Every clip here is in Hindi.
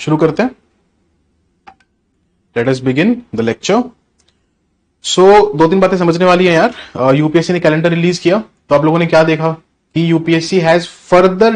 शुरू करते हैं। Let us begin the lecture. So 2-3 बातें समझने वाली है यार। यूपीएससी ने कैलेंडर रिलीज किया तो आप लोगों ने क्या देखा कि UPSC has further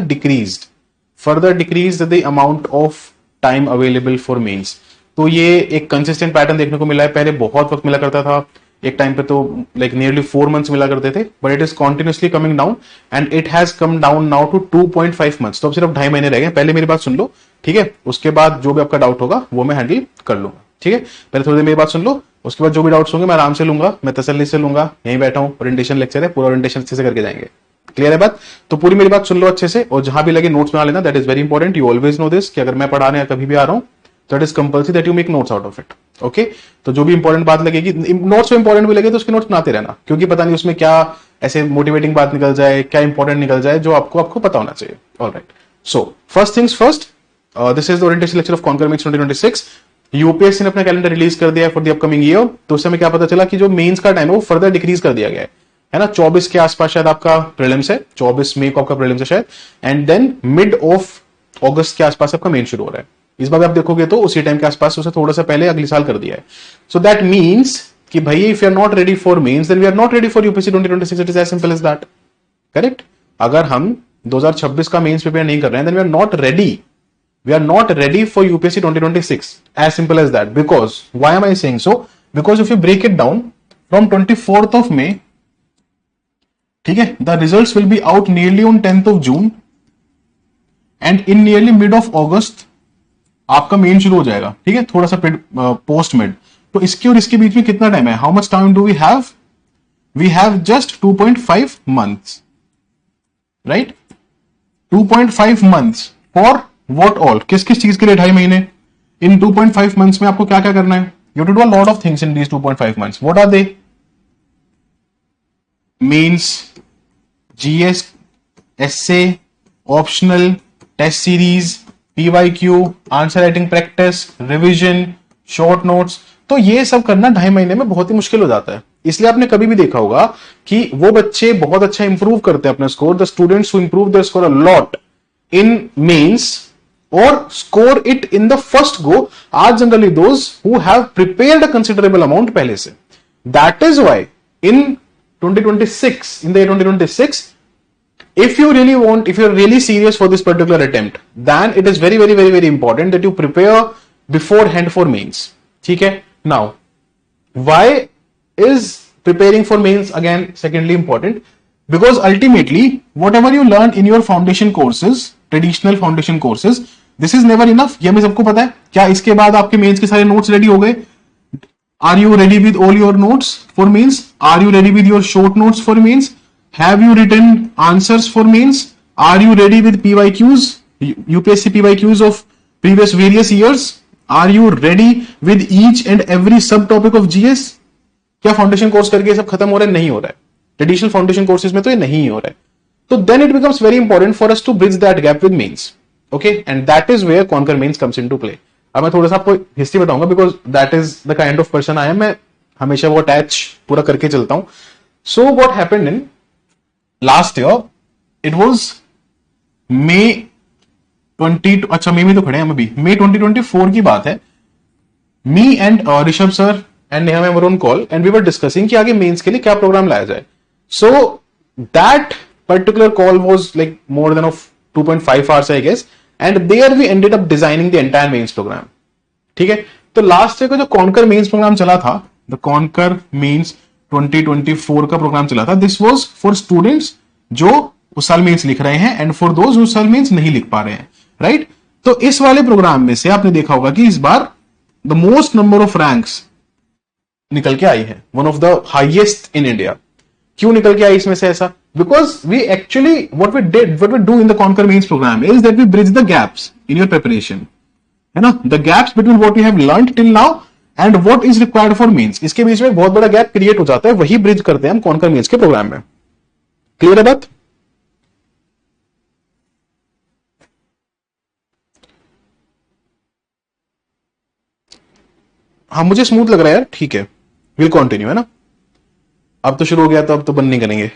decreased the amount of time available for mains. तो ये एक कंसिस्टेंट पैटर्न देखने को मिला है। पहले बहुत वक्त मिला करता था, एक टाइम पे तो लाइक नियरली 4 मंथ्स मिला करते थे, but it is continuously coming down and it has come down now to 2.5 months. तो अब सिर्फ 2.5 महीने रह गए। पहले मेरी बात सुन लो, ठीक है? उसके बाद जो भी आपका डाउट होगा वो मैं हैंडल कर लूंगा, ठीक है? पहले थोड़ी देर मेरी बात सुन लो, उसके बाद जो भी डाउट्स होंगे मैं आराम से लूंगा, मैं तसल्ली से लूंगा। यहीं बैठा हूं, ओरिएंटेशन लेक्चर है, पूरा ओरिएंटेशन अच्छे से करके जाएंगे। क्लियर है बात? तो पूरी मेरी बात सुन लो अच्छे से, और जहां भी लगे नोट्स बना लेना। That is very important. You always no this कि अगर मैं पढ़ाने या कभी भी आ रहा हूं तो it is compulsory that you make notes out of it. Okay? तो जो भी इंपॉर्टेंट बात लगेगी, नोट्स में इंपॉर्टेंट भी लगे तो उसके नोट्स बनाते रहना, क्योंकि पता नहीं उसमें क्या ऐसे मोटिवेटिंग बात निकल जाए, क्या इंपॉर्टेंट निकल जाए जो आपको पता होना चाहिए। Alright, so first things first, this is the orientation lecture of Conquer mains 2026। UPSC ने अपना कैलेंडर रिलीज कर दिया फॉर द अपकमिंग ईयर। तो उस समय क्या पता चला कि जो मेंस का टाइम है वो फर्दर डिक्रीज कर दिया गया है ना? 24 के आसपास शायद आपका प्रीलिम्स है, 24 मई को आपका प्रीलिम्स है शायद, and then mid of August के आसपास आपका मेन शुरू हो रहा है। इस बार आप देखोगे तो उसी टाइम के आसपास, उसे थोड़ा सा पहले अगले साल कर दिया है। सो दैट मीन्स कि भाई if you are not ready for mains then we are not ready for UPSC 2026। It is as simple as that. Correct? अगर हम 2026 का मेंस प्रिपेयर नहीं कर रहे हैं then we are not ready. We are not ready for UPSC 2026. As simple as that. Because, why am I saying so? Because if you break it down, from 24th of May, ठीक है, the results will be out nearly on 10th of June, and in nearly mid of August, आपका मेन शुरू हो जाएगा, ठीक है? थोड़ा सा पोस्ट मिड। तो इसके और इसके बीच में कितना टाइम है? How much time do we have? We have just 2.5 months, right? 2.5 months for What all? किस किस चीज के लिए 2.5 महीने? इन 2.5 मंथ्स में आपको क्या क्या करना है? You have to do a lot of things in these 2.5 months. What are they? Means, GS, essay, optional, test series, PYQ, answer writing practice, revision, short notes. तो ये सब करना 2.5 महीने में बहुत ही मुश्किल हो जाता है। इसलिए आपने कभी भी देखा होगा कि वो बच्चे बहुत अच्छा इंप्रूव करते हैं अपना score, the students who improve there score a lot in mains or score it in the first go are generally those who have prepared a considerable amount पहले से. That is why in 2026, in the year 2026, if you really want, if you're really serious for this particular attempt, then it is very, very, very, very important that you prepare beforehand for mains. ठीक है? Now, why is preparing for mains again secondly important? Because ultimately, whatever you learn in your foundation courses, traditional foundation courses, this is never enough. ये हमें सबको पता है। क्या इसके बाद आपके मेंस के सारे नोट्स रेडी हो गए? Are you ready with all your notes for mains? Are you ready with your short notes for mains? Have you written answers for mains? Are you ready with PYQs, UPSC PYQs of previous various years? Are you ready with each and every subtopic of GS? क्या फाउंडेशन कोर्स करके ये सब खत्म हो रहा है? नहीं हो रहा है। ट्रेडिशनल फाउंडेशन कोर्सेज में तो ये नहीं हो रहा है। तो then it becomes very important for us to bridge that gap with mains. Okay? And that is where conquer mains comes into play. अब मैं थोड़ा सा आपको हिस्ट्री बताऊंगा, because that is the kind of person I am. मैं हमेशा वो अटैच पूरा करके चलता हूं। So what happened in last year, it was May 20, अच्छा मई में तो खड़े हैं हम अभी, May 2024 की बात है। Me and Rishabh sir and Neha ma'am were on call and we were discussing कि आगे मेंस के लिए क्या प्रोग्राम लाया जाए। So that particular call was like more than of 2.5 hours, I guess, and there we ended up designing the entire mains program. ठीक है? तो लास्ट ईयर का जो कॉन्कर मेंस प्रोग्राम चला था, द कॉन्कर मेंस 2024 का प्रोग्राम चला था, दिस वाज फॉर स्टूडेंट्स जो उस साल मेंस लिख रहे हैं एंड फॉर दोज उस साल मेंस नहीं लिख पा रहे हैं, राइट? तो इस वाले प्रोग्राम में से आपने देखा होगा कि इस बार the most number of ranks निकल के आई है, one of the highest in India. क्यों निकल के आई इसमें से ऐसा? Because we actually what we do in the conquer mains program is that we bridge the gaps in your preparation, है ना? The gaps between what you have learned till now and what is required for mains. इसके बीच में एक बहुत बड़ा गैप क्रिएट हो जाता है, वही ब्रिज करते हैं हम कॉन्कर मेंस के प्रोग्राम में। क्लियर है बात? हाँ, मुझे स्मूथ लग रहा है यार। ठीक है, विल कंटिन्यू, है ना? अब तो शुरू हो गया तो अब तो बंद नहीं करेंगे।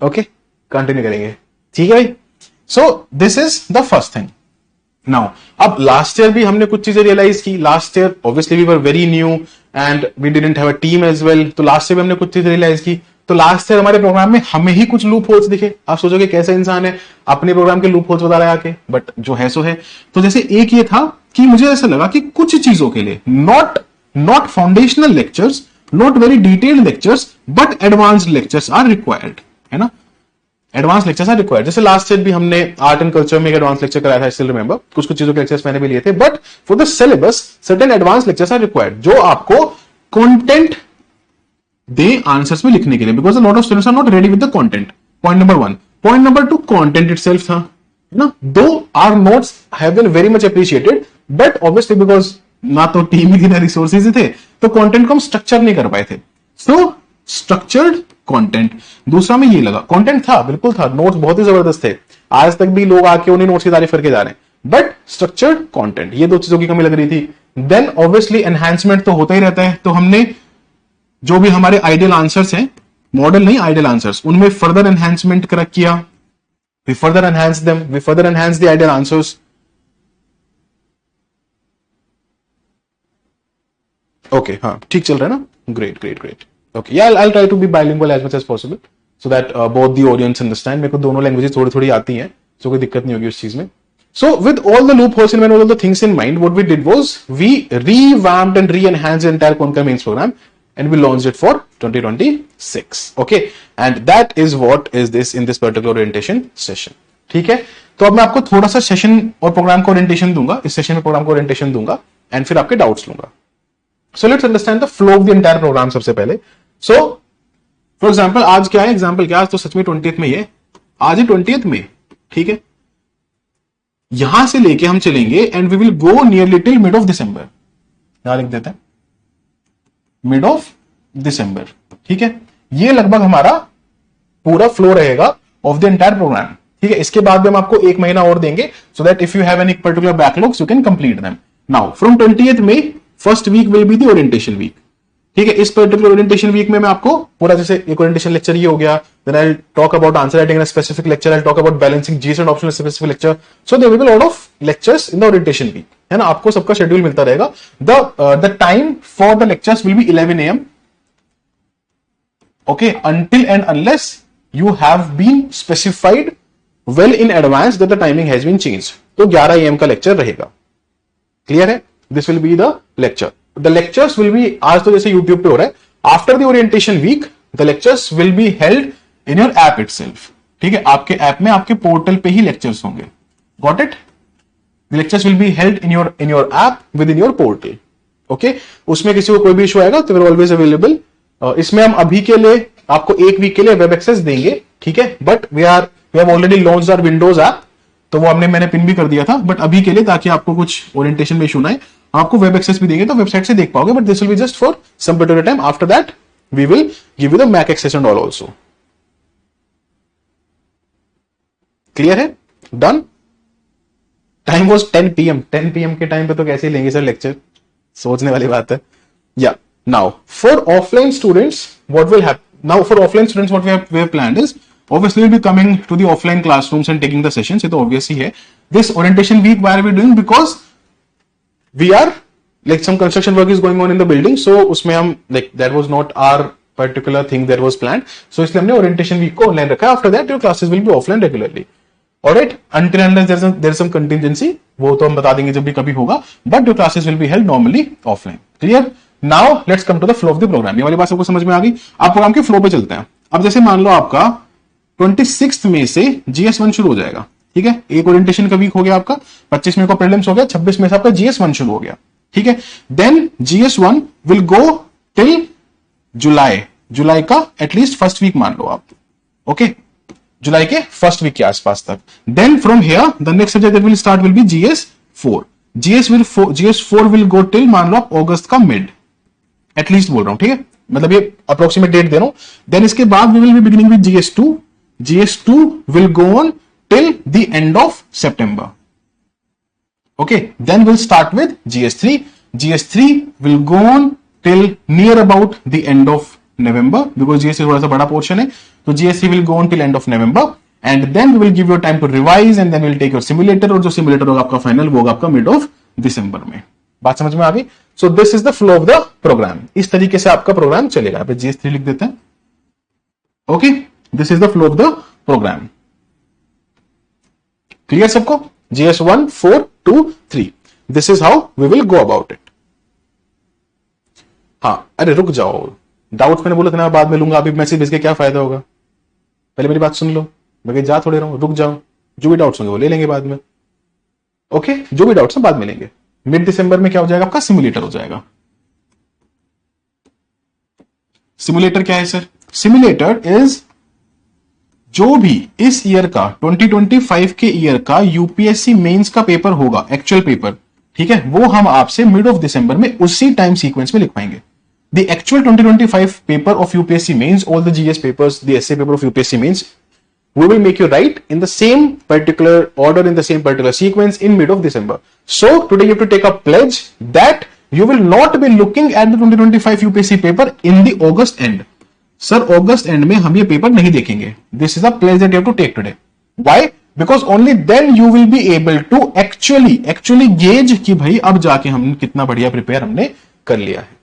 ओके, कंटिन्यू करेंगे। ठीक है भाई? So this is the first thing. Now अब लास्ट ईयर भी हमने कुछ चीजें रियलाइज की. Last year obviously we were very new and we didn't have a team as well. तो लास्ट ईयर भी हमने कुछ चीजें रियलाइज की. तो लास्ट ईयर हमारे प्रोग्राम में हमें ही कुछ लूप होल्स दिखे. आप सोचोगे कैसे इंसान है अपने प्रोग्राम के लूप होल्स बता रहा है आके, बट जो है सो है. तो जैसे एक ये था कि मुझे ऐसा लगा कि कुछ चीजों के लिए not foundational lectures, not very detailed lectures, but advanced lectures are required, है ना. Advance lectures are required. जैसे लास्ट ईयर भी हमने आर्ट एंड कल्चर में एक एडवांस लेक्चर कराया था, स्टिल रिमेंबर. कुछ कुछ चीजों के लेक्चर्स मैंने भी लिए थे. But for the syllabus certain advance lectures are required जो आपको कंटेंट दे आंसर्स में लिखने के लिए, because lot of students are not ready with the content. Point number 1. Point number 2, content itself था, है ना. Though our notes have been very much appreciated, but obviously because ना तो टीम ही थी ना रिसोर्सेज ही थे, तो कंटेंट को हम स्ट्रक्चर नहीं कर पाए थे. सो स्ट्रक्चर्ड कंटेंट. दूसरा में ये लगा कंटेंट था, बिल्कुल था, नोट्स बहुत ही जबरदस्त थे, आज तक भी लोग आके उन्हीं नोट्स की तारीफ करके जा रहे हैं. बट स्ट्रक्चर्ड कंटेंट, ये दो चीजों की कमी लग रही थी. देन ऑब्वियसली एनहांसमेंट तो होता ही रहता है. तो हमने जो भी हमारे आइडियल आंसर्स हैं, मॉडल नहीं आइडियल आंसर्स, उनमें फर्दर एनहांसमेंट किया. We further enhance them, we further enhance the ideal answers. Okay, हाँ ठीक चल रहा है ना. Great great great. Okay, yeah, I'll try to be bilingual as much as possible so that both the audience understand. मेरे को दोनों लैंग्वेजेस थोड़ी थोड़ी आती हैं, so कोई दिक्कत नहीं होगी उस चीज में. So with all the loopholes and all the things in mind, what we did was we revamped and re-enhanced the entire Concur mains program and we launched it for 2026. Okay, and that is what is this in this particular orientation session. ठीक है, तो अब मैं आपको थोड़ा सा सेशन और प्रोग्राम का ओरिएंटेशन दूंगा. इस सेशन में प्रोग्राम का ओरिएंटेशन दूंगा एंड फिर आपके डाउट्स लूंगा. So let's understand the flow of the entire program सबसे पहले. So for example, आज क्या है, एग्जाम्पल क्या, आज तो सच में 20th में ही है, आज ही 20th में, ठीक है. यहां से लेके हम चलेंगे and we will go nearly till mid of December. यहां लिख देते हैं मिड ऑफ दिसंबर, ठीक है. ये लगभग हमारा पूरा फ्लो रहेगा ऑफ द एंटायर प्रोग्राम, ठीक है. इसके बाद भी हम आपको एक महीना और देंगे so that if you have any particular backlogs you can complete them. Now from 20th में first week will be the orientation week, ठीक है. इस पर्टिकुलर ओरिएंटेशन वीक में मैं आपको पूरा, जैसे एक ओरिएंटेशन लेक्चर ये हो गया, then I will talk about answer writing in a specific lecture, I will talk about balancing GS and optional specific lecture. So there will be lot of lectures in the orientation week, है ना. आपको सबका शेड्यूल मिलता रहेगा. The time for the lectures will be 11 AM, okay, until and unless you have been specified well in advance that the timing has been changed. तो 11 AM का लेक्चर रहेगा. क्लियर है. This will be the lecture. The lectures will be, आज तो जैसे YouTube पे हो रहा है, after the orientation week the lectures will be held in your app itself, ठीक है. आपके ऐप में, आपके पोर्टल पे ही लेक्चर्स होंगे. Got it? The lectures will be held in your app within your portal. Okay? उसमें किसी को कोई भी इशू आएगा तो we're always available. इसमें हम अभी के लिए आपको एक वीक के लिए वेब एक्सेस देंगे, ठीक है. But we have already launched our Windows app, तो वो मैंने पिन भी कर दिया था. बट अभी के लिए, ताकि आपको कुछ ओरिएंटेशन में इशू ना आए, आपको वेब एक्सेस भी देंगे तो वेबसाइट से देख पाओगे. But this will be just for some particular time. After that we will give you the mac access and all also. Clear है. Done. Time was 10 PM. 10 PM के टाइम पे तो कैसे लेंगे सर लेक्चर, सोचने वाली बात है. या now for offline students what will happen. Now for offline students what we have planned is obviously we'll be coming to the offline classrooms and taking the sessions. ये तो obviously है. This orientation week why are we doing? Because we are like some construction work is going on in the building, so उसमें हम like that was not our particular thing that was planned, so इसलिए हमने orientation week को online रखा. After that your classes will be offline regularly. Alright, until unless there is some contingency, वो तो हम बता देंगे जब भी कभी होगा, but your classes will be held normally offline. Clear? Now let's come to the flow of the program. ये वाली बात सबको समझ में आ गई. आप प्रोग्राम के फ्लो पे चलते हैं. अब जैसे मान लो आपका 26 मई से GS1 शुरू हो जाएगा, ठीक है. एक ओरिएंटेशन का वीक हो गया आपका, 25 मई को प्रीलिम्स हो गया, 26 मई से आपका GS1 शुरू हो गया, ठीक है. Then GS1 will go till जुलाई का एटलीस्ट फर्स्ट वीक मान लो आप, ओके. जुलाई के फर्स्ट वीक के आसपास तक. Then from here the next subject that will start will be GS4. GS4 will go till मान लो आप अगस्त का मिड, एटलीस्ट बोल रहा हूं, ठीक है. मतलब ये अप्रोक्सीमेट डेट दे रहा हूं. देन इसके बाद we will be beginning with GS2 will go on till the end of September, okay. Then will start with GS3 will go on till near about the end of November, because GS3 थोड़ा सा बड़ा पोर्शन है, तो GS3 will go on till end of November. And then we will give your time to revise and then will take your simulator, और जो सिमुलेटर होगा आपका फाइनल वो होगा आपका मिड ऑफ दिसंबर में। बात समझ में आ गई? So this is the flow of the program. इस तरीके से आपका प्रोग्राम चलेगा। यहाँ पे GS3 लिख देते हैं। Okay, this is the flow of the program. Clear सबको? GS1 4 2 3, this is how we will go about it. हाँ, अरे रुक जाओ, डाउट्स मैंने बोला था ना बाद में लूंगा, अभी मैसेज भेज के क्या फायदा होगा? पहले मेरी बात सुन लो, मैं कहीं जा थोड़े रहा हूं, रुक जाओ। जो भी डाउट्स होंगे वो ले लेंगे बाद में। ओके, जो भी डाउट्स हैं बाद में लेंगे। मिड दिसंबर में क्या हो जाएगा आपका? सिमुलेटर हो जाएगा। सिमुलेटर क्या है सर? सिमुलेटर इज जो भी इस ईयर का 2025 के ईयर का यूपीएससी मेंस का पेपर होगा, एक्चुअल पेपर, ठीक है, वो हम आपसे मिड ऑफ दिसंबर में उसी टाइम सीक्वेंस में लिखवाएंगे। The actual 2025 paper of UPSC mains, all the GS papers, the essay paper of UPSC mains, we will make you write in the same particular order, in the same particular sequence in mid of December. So today you have to take a pledge that you will not be looking at the 2025 UPSC paper in the August end. Sir, August end में हम ये पेपर नहीं देखेंगे. This is a pledge that you have to take today. Why? Because only then you will be able to actually gauge कि भाई अब जाके हम कितना बढ़िया प्रिपेयर हमने कर लिया है।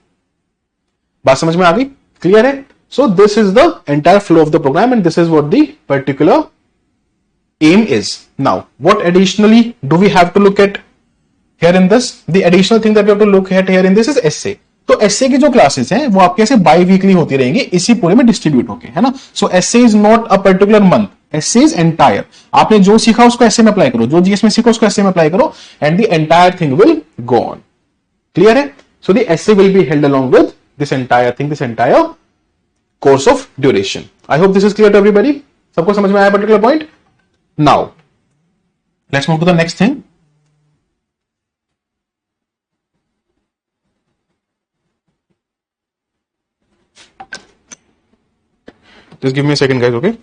बात समझ में आ गई? क्लियर है? So this is the entire flow of the program and this is what the particular aim is. Now, what additionally do we have to look at here in this? The additional thing that we have to look at here in this is essay. तो essay की जो क्लासेस हैं वो आपके ऐसे बाई वीकली होती रहेंगी, इसी पूरे में डिस्ट्रीब्यूट होके, है ना? So essay is not a particular month. Essay is entire. आपने जो सीखा उसको essay में अप्लाई करो, जो जीएस में सीखा उसको essay में अप्लाई करो, and the entire thing will go on. Clear है? So the essay will be held along with this entire thing, this entire course of duration. I hope this is clear to everybody. सबको समझ में आया particular point? Now, let's move to the next thing. Just give me a second, guys, okay?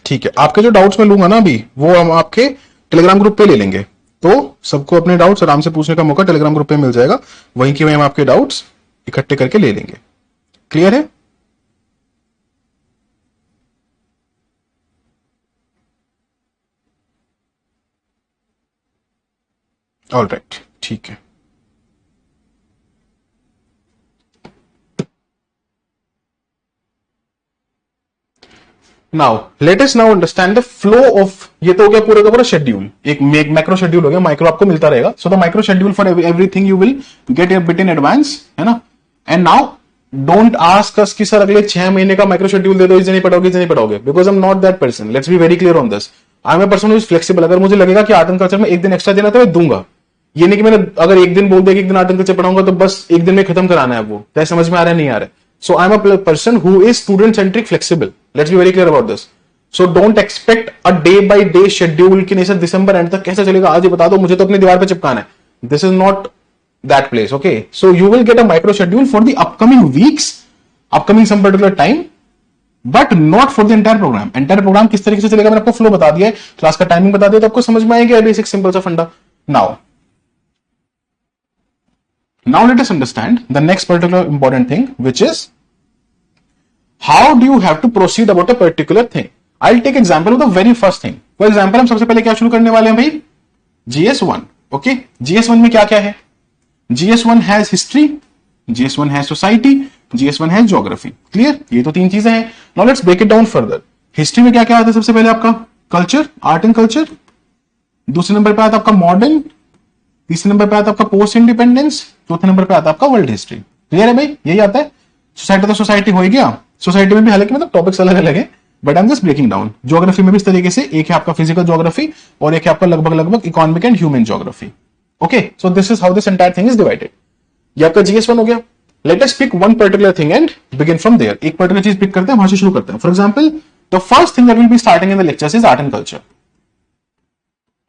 ठीक है, आपके जो डाउट्स मैं लूंगा ना अभी, वो हम आपके टेलीग्राम ग्रुप पे ले लेंगे। तो सबको अपने डाउट्स आराम से पूछने का मौका टेलीग्राम ग्रुप पे मिल जाएगा, वहीं की वहीं हम आपके डाउट्स इकट्ठे करके ले लेंगे। क्लियर है? ऑलराइट, ठीक है। Now let us now understand the flow of, ये तो हो गया पूरा का पूरा शेड्यूल, एक मैक्रो शेड्यूल हो गया, माइक्रो आपको मिलता रहेगा। So the micro schedule for everything you will gate A bit in advance, है ना? And now don't ask us कि सर अगले 6 महीने का माइक्रो शेड्यूल दे दो, इसे नहीं पढ़ोगे, because I am not that person. Let's be very clear on this. I am a person who is flexible. अगर मुझे लगेगा कि आर्ट एंड कल्चर में एक दिन एक्स्ट्रा देना तो मैं दूंगा। ये नहीं कि मैंने अगर एक दिन बोल दिया कि एक दिन आर्ट एंड कल्चर पढ़ाऊंगा तो बस एक दिन में खत्म कराना है, वो क्या समझ में आ रहा है नहीं आ रहा है? So I am a person who is student centric flexible. Let's be very clear about this. So don't expect a day by day schedule कि नहीं सर दिसंबर एंड तक कैसे चलेगा, आज ही बता दो, मुझे तो अपनी दीवार पे चिपकाना है। This is not that place, okay? So you will get a micro schedule for the upcoming weeks, upcoming some particular time, but not for the entire program. Entire program किस तरीके से चलेगा मैंने आपको फ्लो बता दिया है, क्लास का टाइमिंग बता दिया, तो आपको समझ में आएगा बेसिक सिंपल सा फंडा। Now let us understand the next particular important thing, which is how do you have to proceed about a particular thing. I'll take example of the very first thing. For example, हम सबसे पहले क्या शुरू करने वाले हैं भाई? GS1. Okay? GS1 में क्या क्या है? GS1 has history, GS1 has society, GS1 has geography. Clear? ये तो 3 चीजें हैं. Now let's break it down further. History में क्या क्या आता है? सबसे पहले आपका culture, art and culture. दूसरे नंबर पे आता है आपका मॉडर्न, तीसरे नंबर पे आता है आपका पोस्ट इंडिपेंडेंस, चौथे नंबर पे आता है आपका वर्ल्ड हिस्ट्री। क्लियर है भाई? यही आता है। सोसाइटी तो सोसाइटी हो ही गया। सोसाइटी में भी हालांकि मतलब टॉपिक्स अलग अलग है, but I am just breaking down. Geography में भी इस तरीके से, एक है आपका फिजिकल ज्योग्राफी और एक है आपका लगभग economic and human geography. Okay, so this is how this entire thing is divided. ये आपका GS1 हो गया। Let us pick one particular thing and begin from there. एक पर्टिकुलर चीज पिक करते हैं, वहां से शुरू करते हैं। For example, the first thing that will be starting in the lectures is art and culture.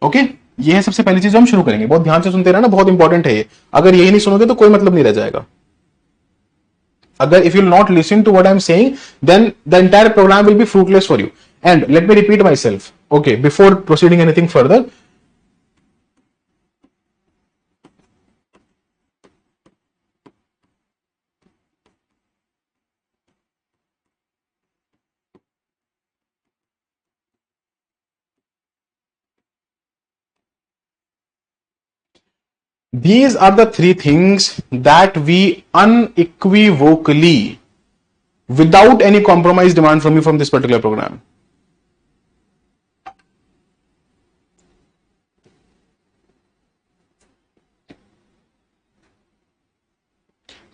Okay, ये है सबसे पहली चीज जो हम शुरू करेंगे। बहुत ध्यान से सुनते रहना, बहुत इंपॉर्टेंट है ये। अगर यही नहीं सुनोगे तो कोई मतलब नहीं रह जाएगा। अगर if you will not listen to what I am saying, then the entire program will be fruitless for you. And let me repeat myself. Okay, before proceeding anything further, these are the three things that we unequivocally, without any compromise, demand from you from this particular program.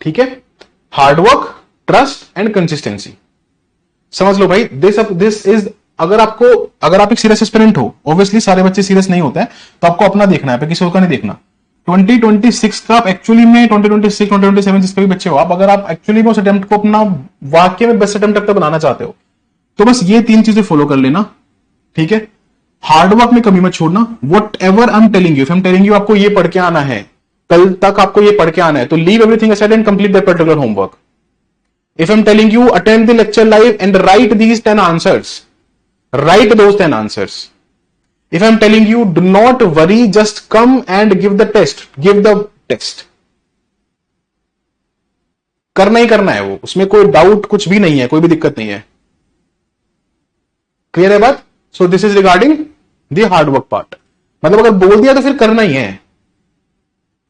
ठीक है, हार्डवर्क, ट्रस्ट एंड कंसिस्टेंसी. समझ लो भाई, दिस इज, अगर आप एक सीरियस एस्पिरेंट हो, ऑब्वियसली सारे बच्चे सीरियस नहीं होते हैं, तो आपको अपना देखना है, किसी और का नहीं देखना. 2026 का आप एक्चुअली में 2026 2027 जिसके भी बच्चे हो आप, अगर आप एक्चुअली में उस अटेम्प्ट को अपना वाकई में बेस्ट अटेम्प्ट तक बनाना चाहते हो, तो बस ये 3 चीजें फॉलो कर लेना. ठीक है, हार्डवर्क में कमी मत छोड़ना. What ever I am telling you, if I am telling you आपको ये पढ़ के आना है, कल तक आपको ये पढ़ के आना है, तो leave everything aside and complete that particular homework. If I'm telling you attend the lecture live and write these 10 answers, write those 10 answers. If I'm telling you do not worry, just come and give the test, give the test. करना ही करना है वो, उसमें कोई डाउट कुछ भी नहीं है, कोई भी दिक्कत नहीं है. क्लियर है बात? सो this is regarding the hard work part. मतलब अगर बोल दिया तो फिर करना ही है.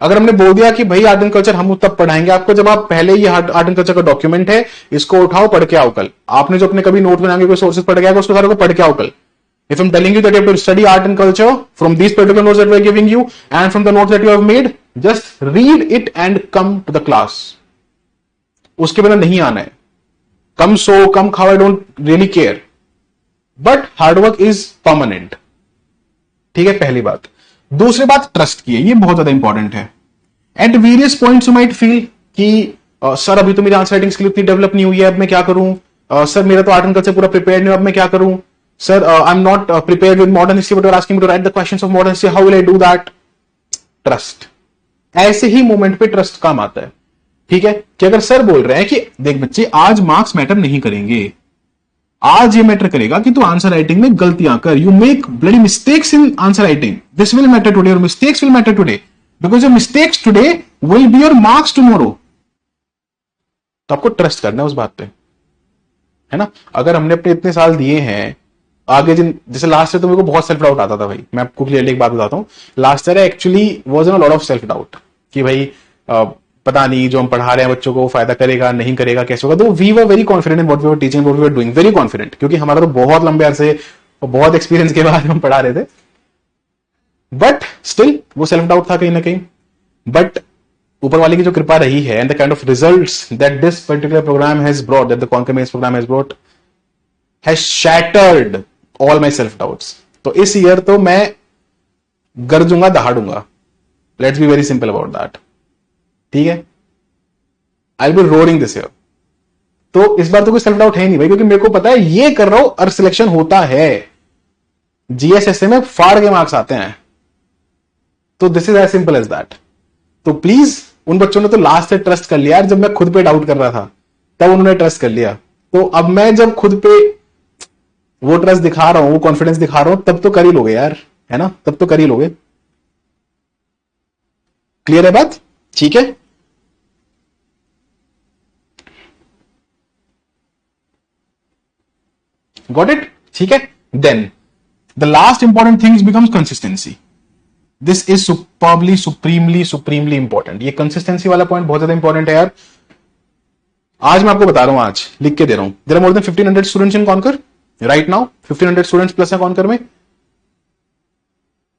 अगर हमने बोल दिया कि भाई आर्ट एंड कल्चर हम तब पढ़ाएंगे आपको जब आप पहले ये आर्ट एंड कल्चर का डॉक्यूमेंट है, इसको उठाओ, पढ़ के आओ कल. आपने जो अपने कभी नोट बनाएंगे, कोई सोर्सेज पढ़ के आएगा, उसको सारे को पढ़ के आओ कल. If I'm telling you that you have to study art and culture from these particular notes that we're giving you and from the notes that you have made, just read it and come to the class. उसके बिना नहीं आना है. कम सो कम खाओ, I don't really care. But hard work is permanent. ठीक है, पहली बात. दूसरी बात ट्रस्ट की है, ये बहुत ज्यादा इंपॉर्टेंट है. At various points you might feel कि सर अभी तो मेरी आंसर राइटिंग स्किल उतनी डेवलप नहीं हुई है, अब मैं क्या करूं. सर मेरा तो आर्ट एंड कल्चर पूरा प्रिपेयर्ड नहीं, अब मैं क्या करूं. Sir, I'm not prepared with modern history, but you're asking me to write the questions of modern history. How will I do that? Trust. ऐसे ही मोमेंट पे ट्रस्ट काम आता है. ठीक है, कि अगर सर बोल रहे हैं कि देख बच्चे आज मार्क्स मैटर नहीं करेंगे, आज ये मैटर करेगा कि तू आंसर राइटिंग में गलतियां कर, you make bloody mistakes in answer writing, this will matter today, your mistakes will matter today, because your mistakes today will be your marks tomorrow. तो आपको ट्रस्ट करना है उस बात पे, है ना. अगर हमने अपने इतने साल दिए हैं, आगे जैसे लास्ट ईयर तो मेरे को बहुत सेल्फ डाउट आता था भाई. मैं आपको क्लियरली एक बात बताता हूं, last year actually was in lot of self doubt कि भाई पता नहीं जो हम पढ़ा रहे हैं बच्चों को फायदा करेगा नहीं करेगा, कैसे होगा. तो we were very confident in what we were teaching, what we were doing, very confident, क्योंकि हमारा तो बहुत लंबे अरसे और बहुत एक्सपीरियंस के बाद हम पढ़ा रहे थे. बट स्टिल वो सेल्फ डाउट था कहीं ना कहीं. बट ऊपर वाले की जो कृपा रही है and the kind of results that this particular program has brought, that the conquer mains program has brought, has shattered all my self doubts. तो इस ईयर तो मैं गरजूंगा, दहाड़ूंगा. Let's be very simple about that. ठीक है, I will be roaring this year. तो इस बार तो कोई सेल्फ डाउट है नहीं भाई, क्योंकि मेरे को पता है ये कर रहा हूं और सिलेक्शन होता है. जीएसएसए में फाड़ के मार्क्स आते हैं. तो this is as simple as that. तो प्लीज, उन बच्चों ने तो लास्ट से ट्रस्ट कर लिया यार, जब मैं खुद पे डाउट कर रहा था तब उन्होंने ट्रस्ट कर लिया. तो अब मैं जब खुद पे वो ट्रस्ट दिखा रहा हूं, वो कॉन्फिडेंस दिखा रहा हूं, तब तो कर ही लोगे यार, है ना, तब तो कर ही लोगे. क्लियर है बात? ठीक है. Got it? ठीक है. Then the last important things becomes consistency. This is superbly supremely important. ये कंसिस्टेंसी वाला पॉइंट बहुत ज्यादा इंपॉर्टेंट है यार. आज मैं आपको बता रहा हूं, आज लिख के दे रहा हूं. There are more than 1500 students in Conquer right now. 1500 students plus है कॉन्कर में.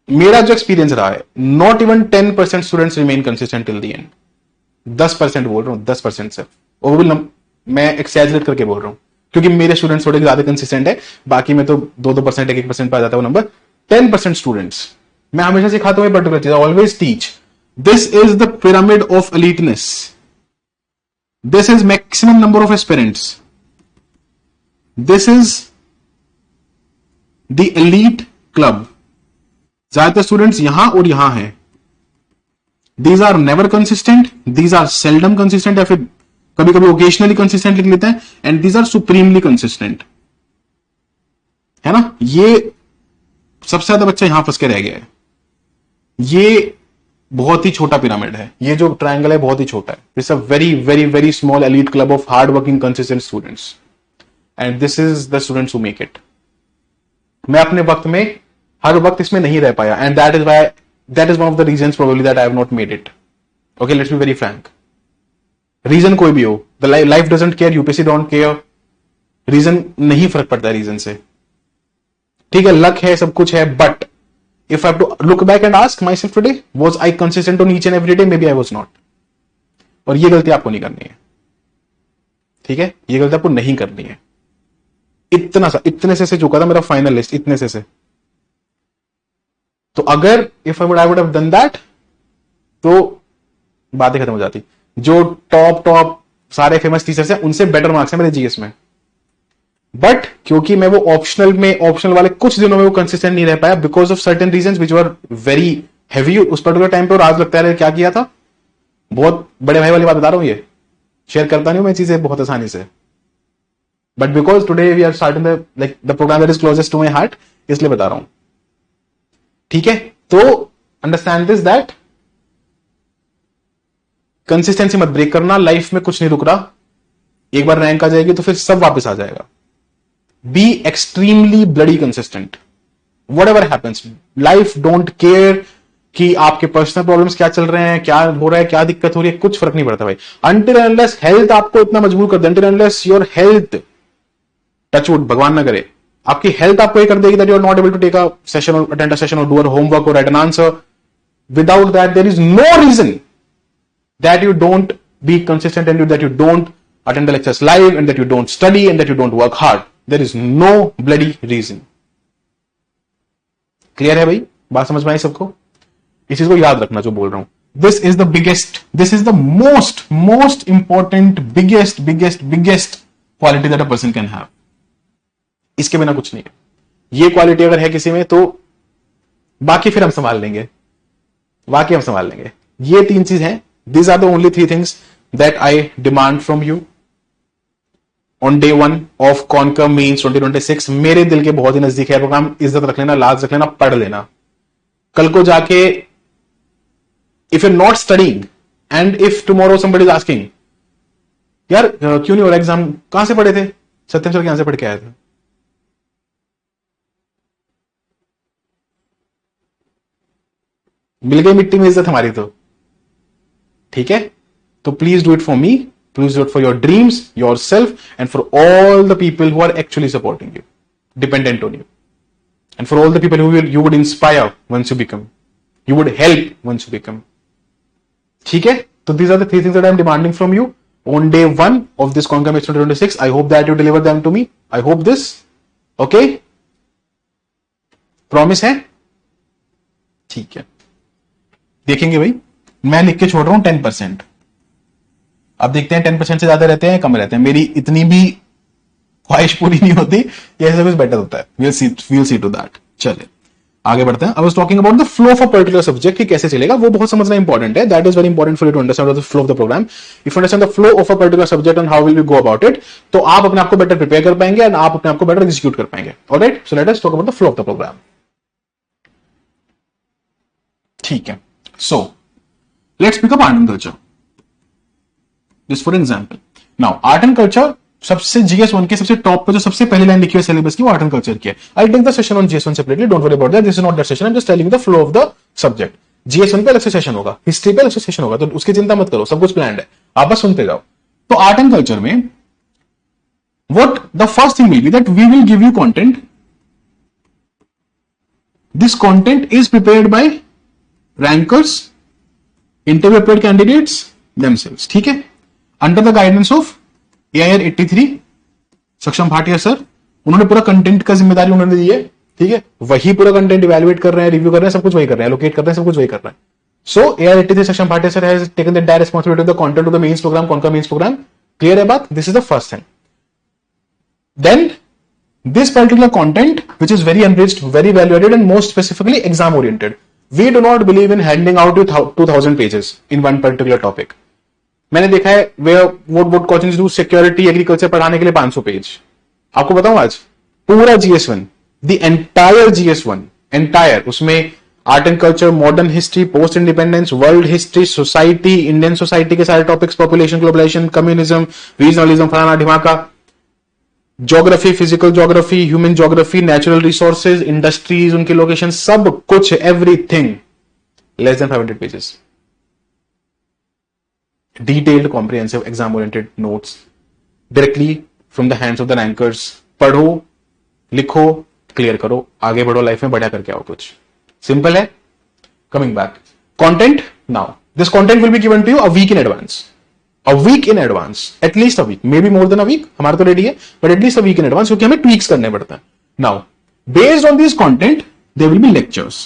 मेरा जो एक्सपीरियंस रहा है, not even 10% students remain consistent till the end. 10% बोल रहा हूं, 10% सिर्फ. और वो मैं एक्सैजरेट करके बोल रहा हूं, क्योंकि मेरे स्टूडेंट्स थोड़े ज्यादा कंसिस्टेंट है. बाकी में तो 2% 1% पे आ जाता है वो नंबर. 10% स्टूडेंट्स. मैं हमेशा सिखाता हूं पर्टिकुलर चीज, always teach. This is the pyramid of eliteness. This is maximum number of aspirants. This is the elite club. ज्यादातर स्टूडेंट्स यहां और यहां हैं. These are never consistent, these are seldom consistent, या फिर कभी कभी ओकेशनली कंसिस्टेंट लिख लेते हैं. And these are supremely consistent. है ना। ये सबसे ज्यादा बच्चा यहां फंस के रह गया है। ये बहुत ही छोटा पिरामिड है, ये जो ट्रायंगल है बहुत ही छोटा है। It's a very very very small elite club of hard working consistent students, and this is the students who make it. मैं अपने वक्त में हर वक्त इसमें नहीं रह पाया, and that is why, that is one of the reasons probably that I have not made it. Okay, let's be very frank. Reason कोई भी हो, the life doesn't care, UPSC don't care, reason नहीं फर्क पड़ता रीजन से, ठीक है। लक है, सब कुछ है, but if I have to look back and ask myself today, was I consistent on each and every day? Maybe I was not. और ये गलती आपको नहीं करनी है, ठीक है, ये गलती आपको नहीं करनी है। इतना सा, इतने से चुका था मेरा फाइनल लिस्ट, इतने से। तो अगर if I would have done that, तो बातें खत्म हो जाती। जो टॉप सारे फेमस टीचर्स हैं उनसे बेटर मार्क्स हैं मेरे जीएस में, बट क्योंकि मैं वो ऑप्शनल वाले कुछ दिनों में वो कंसिस्टेंट नहीं रह पाया because of certain reasons which were very heavy उस पर्टिकुलर टाइम पे। और आज लगता है क्या किया था, बहुत बड़े भाई वाली बात बता रहा हूं, ये शेयर करता नहीं हूं मैं चीजें बहुत आसानी से, but because today we are starting the program that is closest to my heart, इसलिए बता रहा हूं, ठीक है। तो अंडरस्टैंड दिस दैट कंसिस्टेंसी मत ब्रेक करना, लाइफ में कुछ नहीं रुक रहा। एक बार रैंक आ जाएगी तो फिर सब वापस आ जाएगा। Be extremely bloody consistent. Whatever happens, life don't care कि आपके पर्सनल प्रॉब्लम्स क्या चल रहे हैं, क्या हो रहा है, क्या दिक्कत हो रही है, कुछ फर्क नहीं पड़ता भाई। Until unless हेल्थ आपको इतना मजबूर कर दे, until unless your health, touchwood भगवान ना करे, आपकी हेल्थ आपको ये कर देगी that you are not able to take a session or attend a session or do a homework or write an answer. Without that, there is no reason that you don't be consistent and that you don't attend the lectures live and that you don't study and that you don't work hard. There is no bloody reason. Clear है भाई, बात समझ में आई सबको? इस चीज को याद रखना जो बोल रहा हूं। This is the most important biggest quality that a person can have. इसके बिना कुछ नहीं है। ये क्वालिटी अगर है किसी में तो बाकी फिर हम संभाल लेंगे, ये 3 चीज हैं। These are the only 3 things that I demand from you on day 1 of Conquer Means 2026। मेरे दिल के बहुत ही नजदीक है प्रोग्राम। इज्जत रख लेना, लाज रख लेना, पढ़ लेना। कल को जाके if you're not studying and if tomorrow somebody is asking, यार क्यों नहीं हो रहा एग्जाम, कहां से पढ़े थे? सत्यम सर यहां से पढ़ के आए थे। मिल गई मिट्टी में इज्जत हमारी तो, ठीक है। तो please do it for me, please do it for your dreams, yourself, and for all the people who are actually supporting you, dependent on you, and for all the people who you would inspire once you become, you would help once you become. ठीक है? So these are the 3 things that I am demanding from you on day 1 of this Conquer Meets 2026. I hope that you deliver them to me. I hope this. Okay? Promise है? ठीक है। देखेंगे भाई, मैं लिख के छोड़ रहा हूं 10%। अब देखते हैं 10% से ज्यादा रहते हैं, कम रहते हैं। मेरी इतनी भी ख्वाहिश पूरी नहीं होती, ये ऐसा कुछ बेटर होता है। we'll see to that। चलिए आगे बढ़ते हैं। I was talking about the flow of a particular subject, कि कैसे चलेगा वो बहुत समझना इंपॉर्टेंट है। That is very important for you to understand the flow of the program. If you understand the flow of a particular subject and how will we go about it, तो आप अपने आप को बेटर प्रिपेयर कर पाएंगे और आप अपने आप को बेटर एग्जीक्यूट कर पाएंगे। Alright, so let us talk about the flow of the program। ठीक है, so let's pick up art and culture. Just for example, now art and culture सबसे GS1 के सबसे टॉप पे जो सबसे पहली लाइन लिखी है सिलेबस की, वो आर्ट एंड कल्चर की है। I take the session on GS1 separately, don't worry about that, this is not that session, I am just telling the flow of the subject. GS1 पे अलग से सेशन होगा, हिस्ट्री पे अलग से सेशन होगा, तो उसकी चिंता मत करो, सब कुछ प्लान्ड है, आप बस सुनते जाओ। तो आर्ट एंड कल्चर में what the first thing will be that we will give you content. This content is prepared by rankers, interview prepared candidates themselves, ठीक है, under the guidance of AIR 83 Saksham Bhatia sir. उन्होंने पूरा कंटेंट का जिम्मेदारी उन्होंने दी है, ठीक है, वही पूरा कंटेंट इवैल्यूएट कर रहे हैं, रिव्यू कर रहे हैं, सब कुछ वही कर रहे हैं, लोकेट कर रहे हैं, सब कुछ वही कर रहे हैं। सो AIR 83 Saksham Bhatia sir has taken the entire responsibility of the content of the mains program, Conquer mains program. Clear है बात? This is the first thing. Then this particular content which is very enriched, very value added and most specifically exam oriented. We do not believe in handing out you 2000 pages in one particular topic. मैंने देखा है what coaching do security agriculture पढ़ाने के लिए 500 पेज। आपको बताऊं आज पूरा GS1 the entire GS1, entire, उसमें art and culture, modern history, post independence, world history, society, Indian society के सारे topics, population, globalisation, communism, regionalism, फलाना ढिमाका, geography, physical geography, human geography, natural resources, industries, उनकी लोकेशन, सब कुछ, everything, less than 500 pages, detailed comprehensive exam oriented notes directly from the hands of the rankers. पढ़ो, लिखो, क्लियर करो, आगे बढ़ो लाइफ में, बढ़िया करके आओ कुछ। सिंपल है। Coming back, content now, this content will be given to you a week in advance, a week in advance, at least a week, maybe more than a week, हमारा तो रेडी है, but at least a week in advance, क्योंकि हमें tweaks करने पड़ते हैं। Now, based on this content, there will be lectures.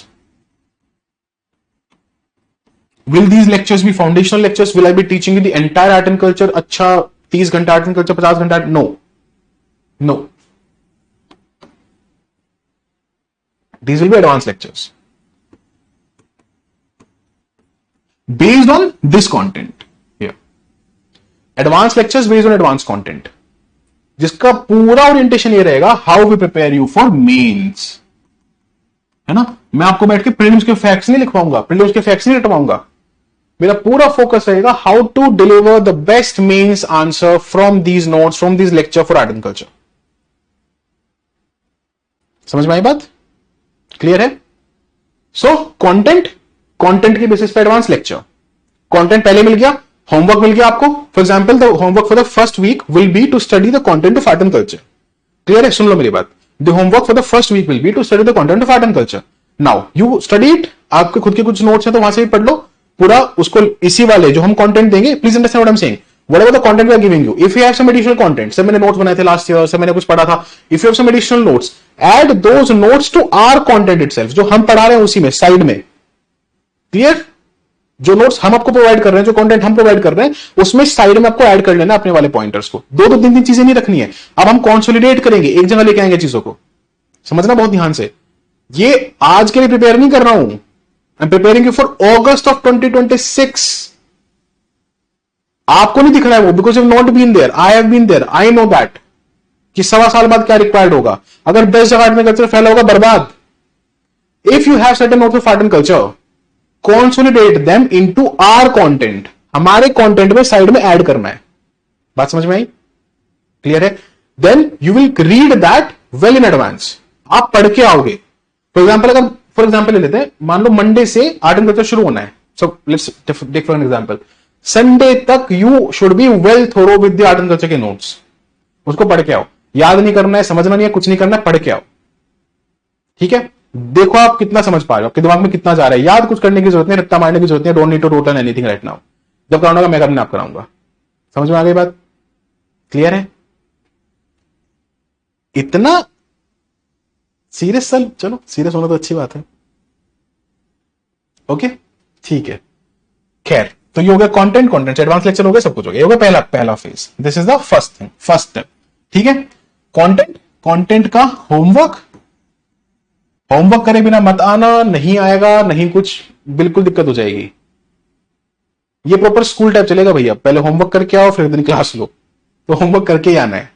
Will these lectures be foundational lectures? Will I be teaching you the entire art and culture? अच्छा 30 घंटा art and culture, 50 घंटा? No. No. These will be advanced lectures. Based on this content. Advance lectures based on advance content, जिसका पूरा ओरिएंटेशन ये रहेगा how we prepare you for mains, है ना। मैं आपको बैठ के प्रीलिम्स के फैक्ट्स नहीं लिखवाऊंगा, प्रीलिम्स के फैक्ट्स नहीं रटवाऊंगा, मेरा पूरा फोकस रहेगा how to deliver the best mains answer from these notes, from these lecture for art and culture. समझ में आई बात? क्लियर है? सो कंटेंट की बेसिस पे एडवांस लेक्चर, कंटेंट पहले मिल गया, होमवर्क मिल गया आपको। For example, the homework for the first week will be to study the content of art and culture. Clear है? सुन लो मेरी बात। The homework for the first week will be to study the content of art and culture. Now you study it, आपके खुद के कुछ नोट्स है तो वहां से भी पढ़ लो पूरा उसको, इसी वाले जो हम कंटेंट देंगे, please understand what I am saying, whatever the content we are giving you, if you have some additional content, सब मैंने नोट्स बनाए थे लास्ट ईयर, सब मैंने कुछ पढ़ा था, if you have some additional notes, add those notes to our content itself, जो हम पढ़ा रहे हैं उसी में साइड में। क्लियर? जो नोट्स हम आपको प्रोवाइड कर रहे हैं, जो कंटेंट हम प्रोवाइड कर रहे हैं, उसमें साइड में आपको ऐड कर लेना अपने वाले पॉइंटर्स को। दो तीन तीन चीजें नहीं रखनी है, अब हम कंसोलिडेट करेंगे, एक जगह लेके आएंगे चीजों को। समझना बहुत ध्यान से, ये आज के लिए प्रिपेयर नहीं कर रहा हूं, I am preparing you for August of 2026। आपको नहीं दिख रहा है वो, because you have not been there, I have been there, I know that कि 1.25 साल बाद क्या रिक्वायर्ड होगा। अगर 10 जगह आर्ट एंड कल्चर फैला होगा, बर्बाद। If you have certain notes of art and culture, consolidate them into our content, हमारे कंटेंट में साइड में ऐड करना है। बात समझ में आई? क्लियर है? Then you will read that well in advance, आप पढ़ के आओगे। फॉर एग्जाम्पल ले लेते हैं, मान लो मंडे से आर्ट एंड कल्चर शुरू होना है, so let's take for an example, Sunday तक you should be well thorough with the art and culture के नोट्स, उसको पढ़ के आओ। याद नहीं करना है, समझना नहीं है, कुछ नहीं करना है, पढ़ के आओ। ठीक है? देखो आप कितना समझ पा रहे हो, आपके दिमाग में कितना जा रहा है। याद कुछ करने की जरूरत नहीं, रट्टा मारने की जरूरत नहीं, don't need to rotten anything right now. जब कराऊंगा मैं अपने आप कराऊंगा। समझ में आ गई बात? क्लियर है? इतना सीरियस? चलो सीरियस होना तो अच्छी बात है। ओके ठीक है। खैर, तो ये हो गया कंटेंट से एडवांस लेक्चर हो गया, सब कुछ हो गया। ये हो गया पहला phase. This is the first thing, first step. ठीक है? कंटेंट का होमवर्क करे बिना मत आना, नहीं आएगा नहीं कुछ, बिल्कुल दिक्कत हो जाएगी। ये प्रॉपर स्कूल टाइप चलेगा भैया, पहले होमवर्क करके आओ फिर दिन क्लास लो, तो होमवर्क करके ही आना है।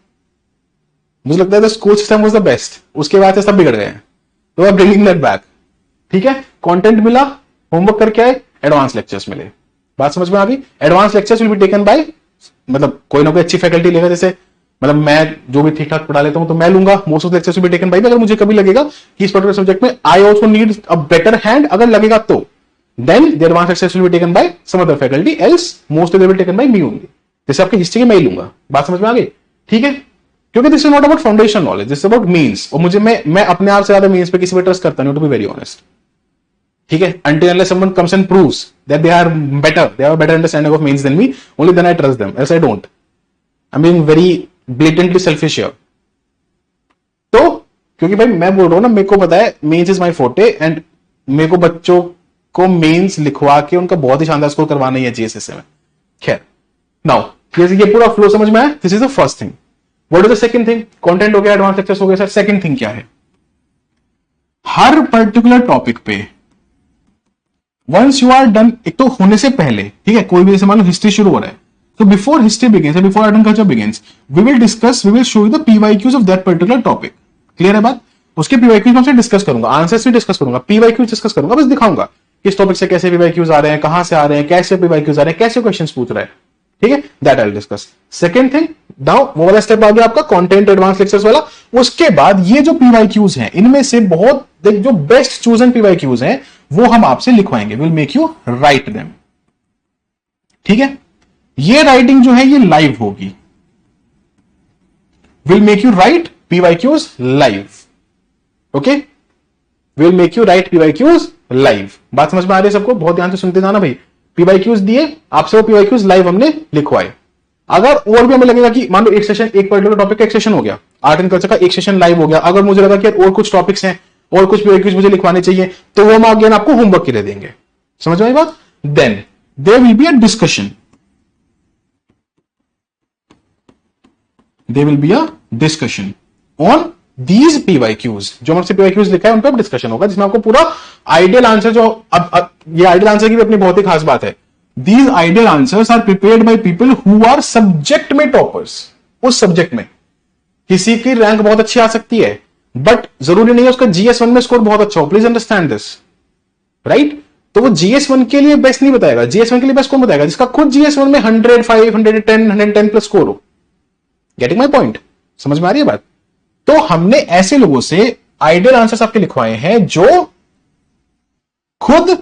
मुझे लगता है school system was the best, उसके बाद से सब बिगड़ गए हैं, तो आई ब्रिंगिंग दैट बैक। ठीक है? कंटेंट मिला, होमवर्क करके आए, एडवांस लेक्चर्स मिले। बात समझ में आ गई? Advance lectures will be taken bye, मतलब कोई ना कोई अच्छी फैकल्टी लेगा, जैसे मतलब मैं जो भी ठीक ठाक पढ़ा लेता हूं तो मैं लूंगा। Most of lectures will be taken by, अगर मुझे कभी लगेगा कि इस पर्टिकुलर सब्जेक्ट में I also need a better hand, अगर लगेगा तो then the advance lectures will be taken by some other faculty, else most of they will taken by me only. जैसे आपकी हिस्ट्री के मैं ही लूंगा। बात समझ में आ गई? ठीक है? क्योंकि this is not about foundation knowledge, this is about means. और मुझे मैं अपने आप से ज्यादा मीन्स पे किसी पे ट्रस्ट करता नहीं, टू बी वेरी ऑनेस्ट। ठीक है? until unless someone comes and proves that they have a better understanding of means than me, only then I trust them, else I don't. I'm being very blatantly selfish here. तो क्योंकि भाई मैं बोल रहा हूं ना, मेरे को पता है mains is my forte, and मेरे को बच्चों को मेंस लिखवा के उनका बहुत ही शानदार स्कोर करवाना ही है जीएसएस में। खैर, नाउ ये पूरा फ्लो समझ में आया? This is the first thing. What is the second thing? Content हो गया, एडवांस लेक्चर्स हो गए सर। सेकंड थिंग क्या है? हर पर्टिकुलर टॉपिक पे वंस यू आर डन, एक तो होने से पहले, ठीक है, कोई भी जैसे मान लो हिस्ट्री शुरू हो रहा है, तो before history begins, before art and culture begins, we will discuss, we will show you the PYQs of that particular topic. Clear है बात? उसके पीवाईक्यूज में डिस्कस करूंगा, आंसर्स भी डिस्कस करूंगा, पीवाईक्यूज डिस्कस करूंगा, बस दिखाऊंगा किस टॉपिक से कैसे पीवाईक्यूज आ रहे हैं, कहां से आ रहे हैं, कैसे पीवाईक्यूज आ रहे हैं, कैसे क्वेश्चंस पूछ रहे हैं, ठीक है, that I will discuss. Second thing, now वो वाला स्टेप आ गया आपका कंटेंट एडवांस लेक्चर्स वाला। उसके बाद ये जो पीवाईक्यूज हैं, इनमें से बहुत जो बेस्ट चूजन पीवाईक्यूज हैं वो हम आपसे लिखवाएंगे, will make you write them, ठीक है। ये राइटिंग जो है ये लाइव होगी, will make you write PYQs live, okay, will make you write PYQs live. बात समझ में आ रही है सबको? बहुत ध्यान से सुनते जाना भाई। पीवाईक्यूज दिए आपसे, वो पीवाईक्यूज लाइव हमने लिखवाए। अगर और भी हमें लगेगा कि मान लो एक सेशन, एक पर्टिकुलर टॉपिक का एक सेशन हो गया, आर्ट एंड कल्चर का एक सेशन लाइव हो गया, अगर मुझे लगा कि और कुछ टॉपिक्स हैं और कुछ पीवाईक्यूज मुझे लिखवाने चाहिए, तो वो हम अगेन आपको होमवर्क के लिए देंगे। समझ में आई बात? Then there will be a discussion, there will be a discussion on these PYQs. जो हमसे पीवाईक्यूज लिखा है उन पर डिस्कशन होगा, जिसमें आपको पूरा आइडियल आंसर, जो अब ये आइडियल आंसर की भी अपनी बहुत ही खास बात है, these ideal answers are prepared by people who are subject में टॉपर्स। उस सब्जेक्ट में किसी की रैंक बहुत अच्छी आ सकती है, बट जरूरी नहीं है उसका GS1 में स्कोर बहुत अच्छा हो, प्लीज अंडरस्टैंड दिस, राइट। तो वो GS1 के लिए बेस्ट नहीं बताएगा, GS1 के लिए बेस्ट कौन बताएगा? जिसका खुद GS1 में 105, 110, 110 प्लस स्कोर हो। Getting my point? समझ में आ रही है बात? तो हमने ऐसे लोगों से आइडियल आंसर्स आपके लिखवाए हैं जो खुद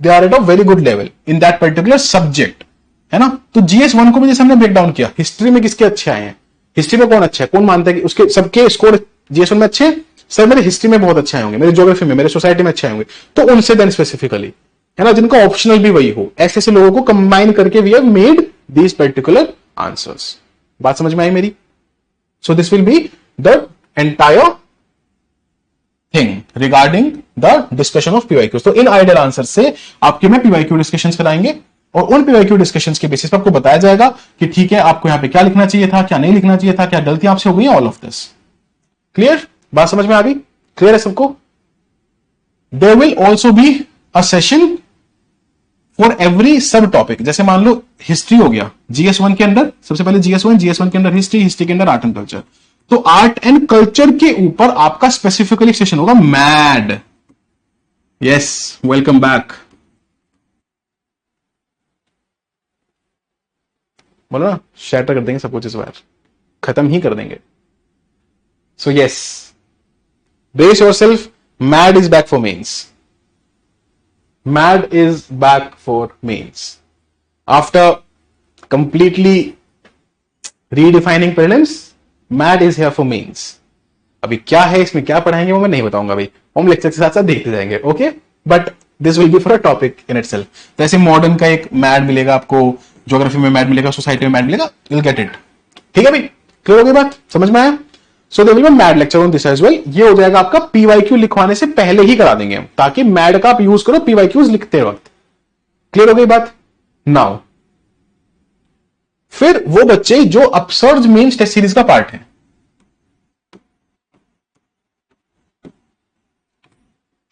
they are at a very good level in that particular subject, है ना। तो GS1 को भी जैसे हमने ब्रेक डाउन किया, हिस्ट्री में किसके अच्छे आए हैं, हिस्ट्री में कौन अच्छा है, कौन मानता है कि उसके सबके स्कोर GS1 में अच्छे, सर मेरे हिस्ट्री में बहुत अच्छे आए होंगे, मेरे ज्योग्राफी में, मेरे सोसाइटी में अच्छे आए होंगे, तो उनसे देन स्पेसिफिकली, है ना, जिनका ऑप्शनल भी वही हो, ऐसे ऐसे लोगों को कंबाइन करके we have made these particular answers. बात समझ में आई मेरी? So this will be the entire thing regarding the discussion of PYQs. तो इन आइडियल आंसर से आपके में पीवाईक्यू डिस्कशंस कराएंगे, और उन पीवाईक्यू डिस्कशंस के बेसिस पर आपको बताया जाएगा कि ठीक है आपको यहां पे क्या लिखना चाहिए था, क्या नहीं लिखना चाहिए था, क्या गलती आपसे हो गई, ऑल ऑफ दिस। क्लियर? बात समझ में आ गई? क्लियर है सबको? There will also be a session for every subtopic. जैसे मान लो हिस्ट्री हो गया, GS1 के अंदर सबसे पहले GS1 के अंदर हिस्ट्री, हिस्ट्री के अंदर आर्ट एंड कल्चर। तो आर्ट एंड कल्चर के ऊपर आपका स्पेसिफिकली सेशन होगा मैड। Yes, welcome back. बोलो ना, शैटर कर देंगे सब कुछ इस बार, खत्म ही कर देंगे। So yes, brace yourself, MAD is back for mains. MAD is back for mains after completely redefining prelims. MAD is here for mains. अभी क्या है इसमें, क्या पढ़ाएंगे वो मैं नहीं बताऊंगा भाई, हम लेक्चर के साथ साथ देखते जाएंगे, okay. But this will B for a topic in itself. तो ऐसे मॉडर्न का एक मैड मिलेगा आपको, ज्योग्राफी में मैड मिलेगा, सोसाइटी में मैड मिलेगा, यू विल गेट इट। ठीक है भाई, क्लियर हो गई बात? समझ में आया? So there will be MAD lecture on this as well. ये हो जाएगा आपका पीवाईक्यू लिखवाने से पहले ही करा देंगे हम, ताकि मैड का आप यूज करो पीवाईक्यूज लिखते वक्त। क्लियर हो गई बात? नाउ फिर वो बच्चे जो अपसर्ज मेंस टेस्ट सीरीज का पार्ट है,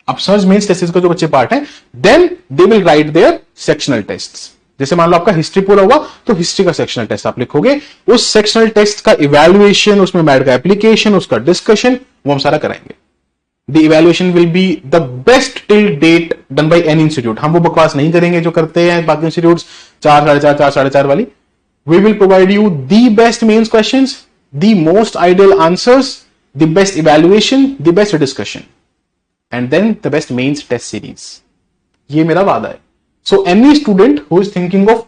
अपसर्ज मेंस टेस्ट सीरीज का जो बच्चे पार्ट है, then they will write their sectional tests. जैसे मान लो आपका हिस्ट्री पूरा हुआ, तो हिस्ट्री का सेक्शनल टेस्ट आप लिखोगे, उस सेक्शनल टेस्ट का इवैल्यूएशन, उसमें मैड का एप्लीकेशन, उसका डिस्कशन, वो हम सारा कराएंगे। The evaluation will be the best till date done by any institute. हम वो बकवास नहीं करेंगे जो करते हैं बाकी इंस्टीट्यूट्स, 4, 4.5, 4.5 वाली। We will provide you the best mains questions, the most ideal answers, the best evaluation, the best discussion, and then the best mains test series. ये मेरा वादा है। So any student who is thinking of,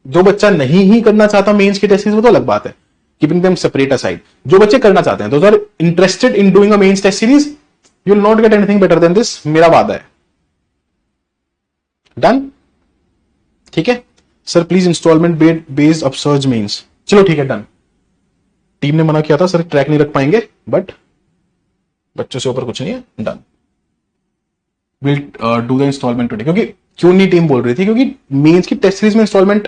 जो बच्चा नहीं ही करना चाहता मेंस की टेस्ट सीरीज, वो तो अलग बात है, keeping them separate aside। जो बच्चे करना चाहते हैं, those are interested in doing a mains test series, you will not get anything better than this, मेरा वादा है। Done? ठीक है sir, please installment based upsurge mains. चलो ठीक है, डन। टीम ने मना किया था सर ट्रैक नहीं रख पाएंगे, बट बच्चों से ऊपर कुछ नहीं है, done. Will do the installment today. क्योंकि क्यों नहीं टीम बोल रही थी, क्योंकि मेंस की टेस्ट सीरीज में इंस्टॉलमेंट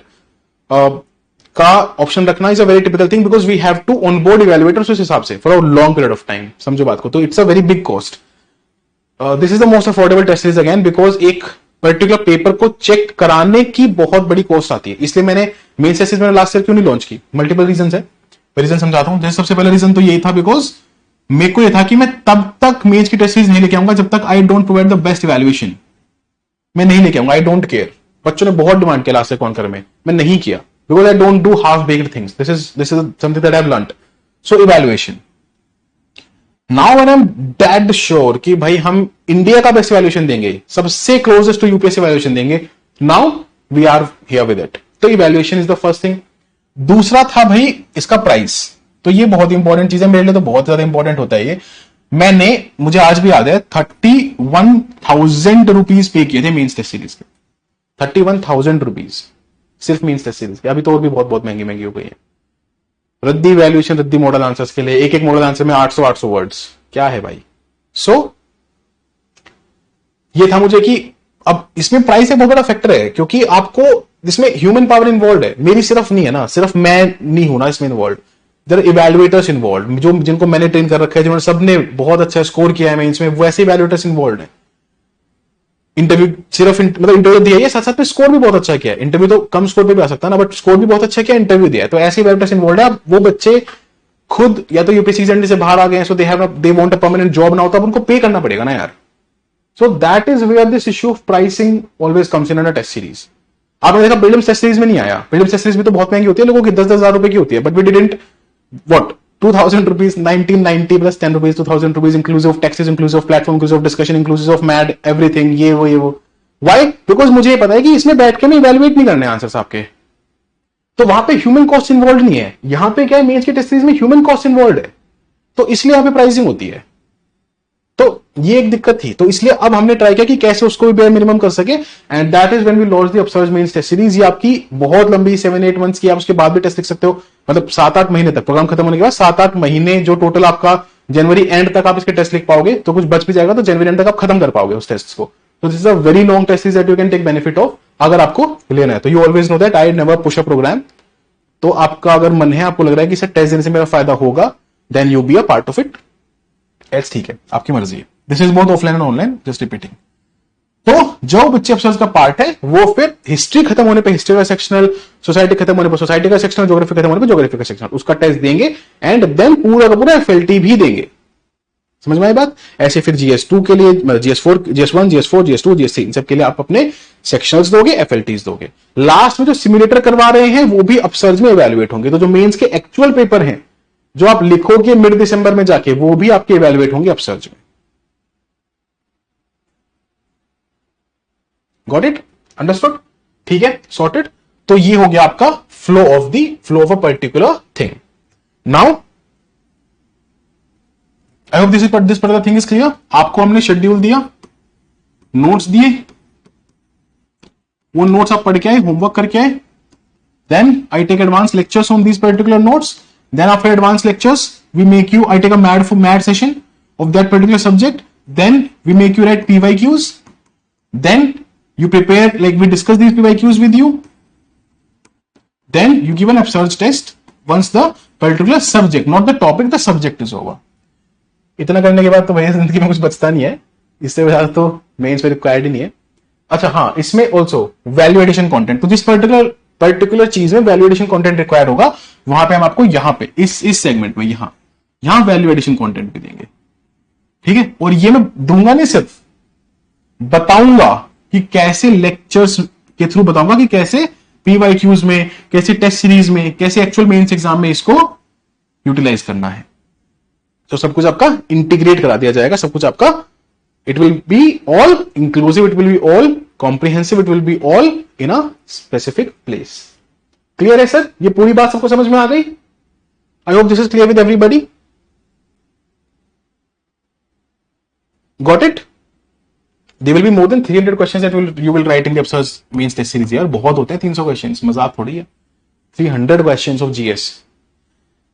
का ऑप्शन रखना is a very typical thing, because we have to onboard evaluators उस हिसाब से for a long period of time. समझो बात को, तो it's a very big cost. This is the most affordable test series again, because एक पर्टिकुलर पेपर को चेक कराने की बहुत बड़ी कॉस्ट आती है। इसलिए मैंने मेंस टेस्ट सीरीज मैंने लास्ट ईयर क्यों नहीं लॉन्च की, मल्टीपल रीजन है। रीजन समझाता हूं। सबसे पहला रीजन तो यही था, बिकॉज मेरे को ये था कि मैं तब तक मेंस की टेस्ट सीरीज नहीं लेके आऊंगा जब तक I don't provide the best evaluation. मैं नहीं लेके आऊंगा, आई डोंट केयर। बच्चों ने बहुत डिमांड किया लास्ट कॉन्कर में, मैं नहीं किया, because I don't do half baked things. This is something that I have learned. So evaluation, now when I am dead sure कि भाई हम इंडिया का बेस्ट इवैल्यूएशन देंगे, सबसे क्लोजेस्ट टू यूपीएससी इवैल्यूएशन देंगे, now we are here with it. तो evaluation is the first thing. दूसरा था भाई इसका प्राइस। तो ये बहुत इंपॉर्टेंट चीज है मेरे लिए, तो बहुत ज्यादा इंपॉर्टेंट होता है ये। मुझे आज भी याद है 31,000 रुपीज पे किए थे मेंस टेस्ट सीरीज के। 31,000 रुपीज सिर्फ मेंस टेस्ट सीरीज के। अभी तो और भी बहुत बहुत महंगी महंगी हो गई है। रद्दी वैल्यूएशन, रद्दी मॉडल आंसर्स के लिए एक एक मॉडल आंसर में 800 वर्ड्स, क्या है भाई। सो ये था मुझे कि अब इसमें प्राइस एक बहुत बड़ा फैक्टर है, क्योंकि आपको इसमें ह्यूमन पावर इन्वॉल्व है, मेरी सिर्फ नहीं है ना, सिर्फ मैं नहीं हूं ना इसमें इन्वॉल्व। देयर इवैल्यूएटर्स इन्वॉल्व, जो जिनको मैंने ट्रेन कर रखा है, जिन्होंने सबने बहुत अच्छा स्कोर किया है मेंस में, वैसे इवैल्यूएटर्स इन्वॉल्व है। इंटरव्यू सिर्फ मतलब इंटरव्यू दिया है, साथ साथ में स्कोर भी बहुत अच्छा किया है। इंटरव्यू तो कम स्कोर पे भी आ सकता है ना, बट स्कोर भी बहुत अच्छा किया, इंटरव्यू दिया है, तो ऐसे इवैल्यूएटर्स इन्वॉल्व है। अब वो बच्चे खुद या तो यूपीएससी से बाहर आ गए, so they want a permanent job now, तो अब उनको पे करना पड़ेगा ना यार। So that is where this issue of pricing always comes in a test series. आपने देखा प्रीलिम्स टेस्ट सीरीज में नहीं आया। प्रीलिम्स टेस्ट सीरीज में तो बहुत महंगी होती है, लोगों की 10-10 हजार रुपए की होती है, but we didn't what 2,000 rupees, 1990 plus 10 rupees, 2,000 rupees inclusive of taxes, inclusive of platform, inclusive of discussion, inclusive of MAD everything, ये वो। व्हाई? बिकॉज मुझे पता है कि इसमें बैठ के मैं इवैल्यूएट नहीं करने आंसर्स आपके, तो वहां पे ह्यूमन कॉस्ट इन्वॉल्व नहीं है। यहां पे क्या है, मेंस की टेस्ट सीरीज में ह्यूमन कॉस्ट इन्वॉल्व है, तो इसलिए यहां पे प्राइसिंग होती है। तो ये एक दिक्कत थी, तो इसलिए अब हमने ट्राई किया कि कैसे उसको भी बेयर मिनिमम कर सके, and that is when we launch the upsurge mains test series. ये आपकी बहुत लंबी 7-8 मंथ्स की, आप उसके बाद भी टेस्ट लिख सकते हो, मतलब 7-8 महीने तक, प्रोग्राम खत्म होने के बाद 7-8 महीने जो टोटल आपका जनवरी एंड तक आप इसके टेस्ट लिख पाओगे, तो कुछ बच भी जाएगा, तो जनवरी एंड तक आप खत्म कर पाओगे उस टेस्ट को। तो this is a very long test series that you can take benefit of, अगर आपको लेना है तो। You always know that I never push a programme, तो आपका अगर मन है, आपको लग रहा है कि सर टेस्ट देने से मेरा फायदा होगा, then you be a part of it, else ठीक है, आपकी मर्जी है। This is both offline and online, just repeating. तो जो बच्चे अपसर्ज का पार्ट है, वो फिर हिस्ट्री खत्म होने पे हिस्ट्री का सेक्शनल, सोसाइटी खत्म होने पर सोसाइटी का सेक्शनल, ज्योग्राफी खत्म होने पर ज्योग्राफी का सेक्शनल, उसका टेस्ट देंगे, एंड देन पूरा का पूरा एफएलटी भी देंगे। समझ में आई बात? ऐसे फिर GS2 के लिए, GS4, GS1, GS4, GS2, GS3, इन सब के लिए आप अपने सेक्शनल्स दोगे, एफएलटीज दोगे। लास्ट में जो सिमुलेटर करवा रहे हैं, वो भी अपसर्ज में इवैल्यूएट होंगे। तो जो मेंस के एक्चुअल पेपर हैं, जो आप लिखोगे मिड दिसंबर में जाके, वो भी आपके इवैल्यूएट होंगे अपसर्ज में। Got it? अंडरस्टूड? ठीक है, सॉर्टेड। तो ये हो गया आपका flow of a particular thing. Now I hope this particular thing is clear. आपको हमने शेड्यूल दिया, नोट्स दिए, वो नोट्स आप पढ़ के आए, होमवर्क करके आए, then I take advance lectures on these particular notes, then after advance lectures we make you, I take a MAD session of that particular subject, then we make you write PYQs, then you prepare, like we discuss these PYQs with you, then you give an upsurge test once the particular subject, not the topic, the subject is over. इतना करने के बाद तो भैया जिंदगी में कुछ बचता नहीं है, इससे ज्यादा तो मेंस में रिक्वायर्ड ही नहीं है। अच्छा हाँ, इसमें ऑल्सो वैल्यू एडिशन कंटेंट, तो जिस पर्टिकुलर चीज में वैल्यू एडिशन कंटेंट रिक्वायर्ड होगा, वहां पे हम आपको यहाँ पे इस सेगमेंट में यहां वैल्यू एडिशन कंटेंट भी देंगे, ठीक है। और ये मैं दूंगा नहीं, सिर्फ बताऊंगा कि कैसे लेक्चर्स के थ्रू बताऊंगा कि कैसे PYQs में, कैसे टेस्ट सीरीज में, कैसे एक्चुअल मेंस एग्जाम में इसको यूटिलाइज करना है। तो सब कुछ आपका इंटीग्रेट करा दिया जाएगा, सब कुछ आपका, it will be all inclusive, it will be all comprehensive, it will be all in a specific place. Clear है सर? ये पूरी बात सबको समझ में आ गई? I hope this is clear with everybody. Got it? There will be more than 300 questions that you will write in the upsurge means test series यार, बहुत होते हैं 300 questions, मजाक थोड़ी है। 300 questions of GS।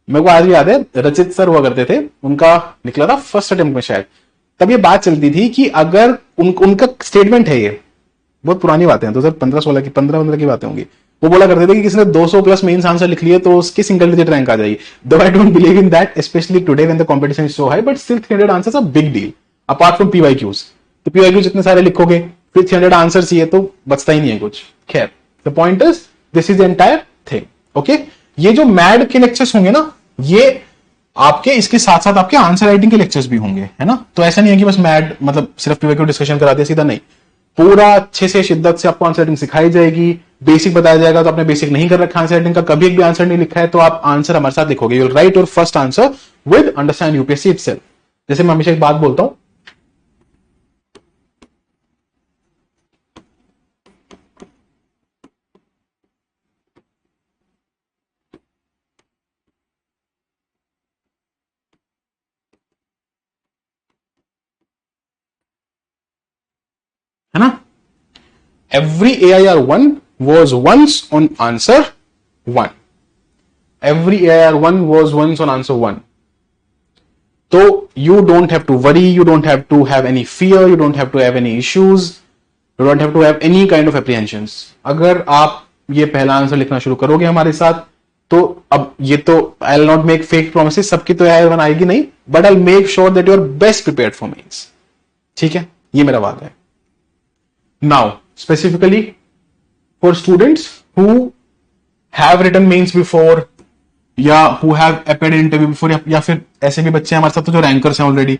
मेरे को आज भी याद है, रचित सर हुआ करते थे, उनका निकला था फर्स्ट अटेम्प्ट में शायद, तब ये बात चलती थी कि अगर उनका स्टेटमेंट है, ये बहुत पुरानी बातें हैं, 2015-16 की, 15 की बातें होंगी। वो बोला करते थे कि किसी ने 200 प्लस मेंस आंसर लिख लिए तो उसकी सिंगल डिजिट रैंक आ जाएगी। Though I don't believe in that, especially today when the competition is so high, but still 300 answers are big deal apart from PYQs। तो PYQ जितने सारे लिखोगे, फिर 300 आंसर चाहिए तो बचता ही नहीं है कुछ। खैर, the point is this is the entire thing. Okay, ये जो मैड के लेक्चर्स होंगे ना, ये आपके इसके साथ साथ आपके आंसर राइटिंग के लेक्चर्स भी होंगे, है ना। तो ऐसा नहीं है कि बस मैड मतलब सिर्फ पीवाईक्यू डिस्कशन करा दिया सीधा, नहीं, पूरा अच्छे से शिद्दत से आपको आंसर राइटिंग सिखाई जाएगी, बेसिक बताया जाएगा। तो आपने बेसिक नहीं कर रखा आंसर राइटिंग का, कभी एक भी आंसर नहीं लिखा है, तो आप आंसर हमारे साथ लिखोगे। You will write your first answer with understand UPSC itself. जैसे मैं हमेशा एक बात बोलता हूं, है ना, every AIR1 was once on answer 1. Every AIR1 was once on answer 1. So you don't have to worry, you don't have to have any fear, you don't have to have any issues, you don't have to have any kind of apprehensions. अगर आप ये पहला आंसर लिखना शुरू करोगे हमारे साथ, तो अब ये तो I will not make fake promises, सबकी तो AIR1 आएगी नहीं, but I make sure that you are best prepared for mains. ठीक है, ये मेरा वादा है। Now specifically for students who have written mains before या who have appeared in interview before, या फिर ऐसे भी बच्चे हैं हमारे साथ तो जो रैंकर्स हैं already,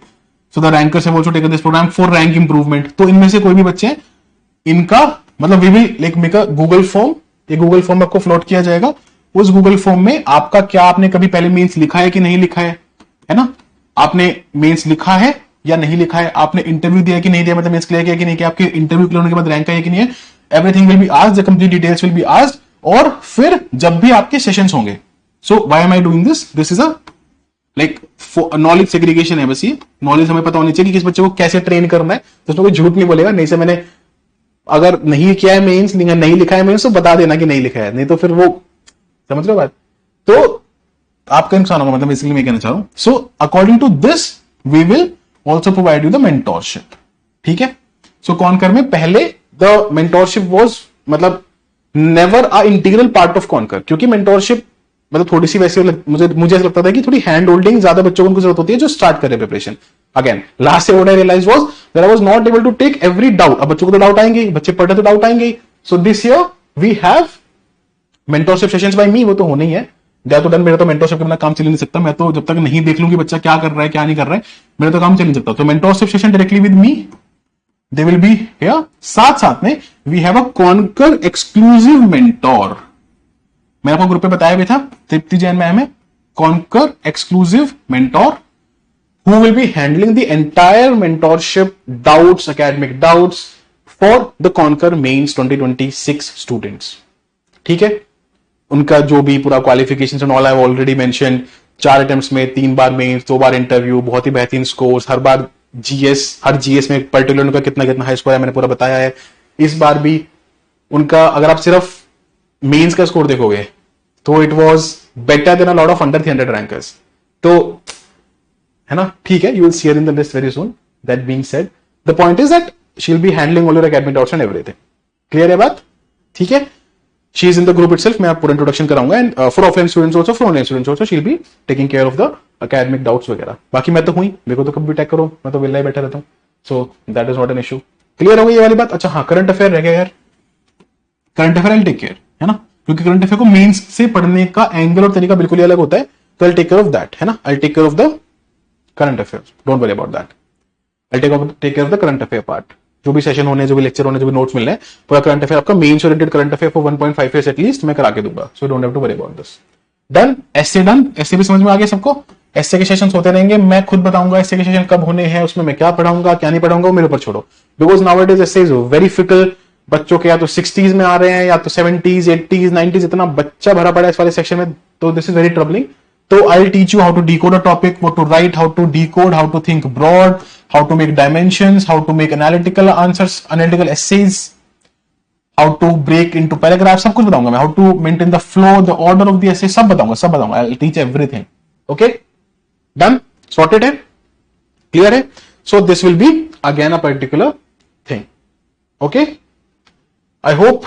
so the rankers have also taken this program for rank improvement. तो इनमें से कोई भी बच्चे हैं, इनका मतलब we will like make a Google form, ये गूगल फॉर्म आपको फ्लोट किया जाएगा। उस गूगल फॉर्म में आपका क्या, आपने कभी पहले मेंस लिखा है कि नहीं लिखा है ना, आपने मेंस लिखा है या नहीं लिखा है, आपने इंटरव्यू दिया कि नहीं दिया, मतलब मेंस क्लियर किया कि नहीं किया, आपके इंटरव्यू क्लियर होने के बाद रैंक है कि नहीं है, everything will be asked, the complete details will be asked. और फिर जब भी आपके सेशंस होंगे, so why am I doing this, this is a like knowledge segregation है। बस ये नॉलेज हमें पता होनी चाहिए कि किस बच्चे को कैसे ट्रेन करना है, तो उसमें कोई झूठ नहीं बोलेगा, नहीं से मैंने अगर नहीं किया है मेंस, नहीं लिखा है मेंस, तो बता देना कि नहीं लिखा है, नहीं तो फिर वो, समझ लो बात, तो आपका नुकसान होगा, मतलब इसलिए मैं कहना चाह रहा हूं। सो according to this we will also provide you the mentorship. ठीक है, सो कॉनकर में पहले द मेंटोरशिप वाज मतलब never a integral part of conquer, क्योंकि मेंटोरशिप मतलब थोड़ी सी वैसे मुझे ऐसा लगता था कि थोड़ी हैंड होल्डिंग ज्यादा बच्चों को उनको जरूरत होती है जो स्टार्ट कर रहे preparation. Again last year what I realize was that I was not able to take every doubt. अब बच्चों को तो डाउट आएंगे, बच्चे पढ़ रहे तो डाउट आएंगे। So this year we have mentorship sessions by me, वो तो होने ही है, दैट तो डन। मेरा तो मेंटोरशिप के बिना काम चल नहीं सकता, मैं तो जब तक नहीं देख लूंगी बच्चा क्या कर रहा है क्या नहीं कर रहा है, मेरा तो काम चल नहीं सकता। तो mentorship session directly with me, they will be here. साथ साथ में we have a conquer exclusive mentor, मैंने आपको ग्रुप पे बताया भी था, तृप्ति जैन मैम है, conquer exclusive mentor who will be handling the entire mentorship doubts, academic doubts for the Conquer Mains 2026 students. ठीक है, उनका जो भी पूरा qualification and all I already mention, 4 attempts में 3 बार मेंस, 2 बार इंटरव्यू, बहुत ही बेहतरीन स्कोर्स, हर बार जीएस, हर जीएस में पर्टिकुलर उनका कितना कितना हाई स्कोर है मैंने पूरा बताया है। इस बार भी उनका अगर आप सिर्फ मेंस का स्कोर देखोगे तो it was better than a lot of under 300 rankers. तो है ना, ठीक है, you will see here in the list very soon. That being said, the point is that she will be handling all your academic doubts and everything. Clear है बात? ठीक है, she is in the group itself, मैं पूरा इंट्रोडक्शन कराऊंगा, and for offline students also, for online students also she will be taking care of the academic doubts वगैरह। बाकी मैं तो हुई, मेरे को तो कभी भी टैग करो, मैं तो विला ही बैठा रहता हूं, so that is not an issue. Clear हो गई ये वाली बात? अच्छा हाँ, करंट अफेयर रह गया यार, current affair I take care, है ना, क्योंकि करंट अफेयर को मेंस से पढ़ने का एंगल और तरीका बिल्कुल ही अलग होता है, तो I take care of that, है ना, I take care of the current affairs, don't worry about that, I take care of the current affair part. जो भी सेशन होने, जो भी लेक्चर होने, जो भी नोट्स मिलने, पूरा करंट अफेयर आपका mains oriented current affair for 1.5 years at least मैं करा के दूंगा, so don't have to worry about this. Done, essay done, essay भी समझ में आ गया सबको। एसए के सेशंस होते रहेंगे, मैं खुद बताऊंगा एसए के सेशन कब होने हैं, उसमें मैं क्या पढ़ाऊंगा क्या नहीं पढ़ाऊंगा, वो मेरे ऊपर छोड़ो, because nowadays essay is very difficult. बच्चों के या तो 60s में आ रहे हैं या तो 70s 80s 90s, इतना बच्चा भरा पड़ा है इस वाले सेक्शन में, तो दिस इज वेरी ट्रबलिंग। तो I will teach you how to decode a topic, what to write, how to decode, how to think broad, how to make dimensions, how to make analytical answers, analytical essays, how to break into paragraph, सब कुछ बताऊंगा मैं, how to maintain the flow, the order of the essay, सब बताऊंगा, I will teach everything. Okay, done, sorted है, क्लियर है? So this will be again a particular thing. Okay, I hope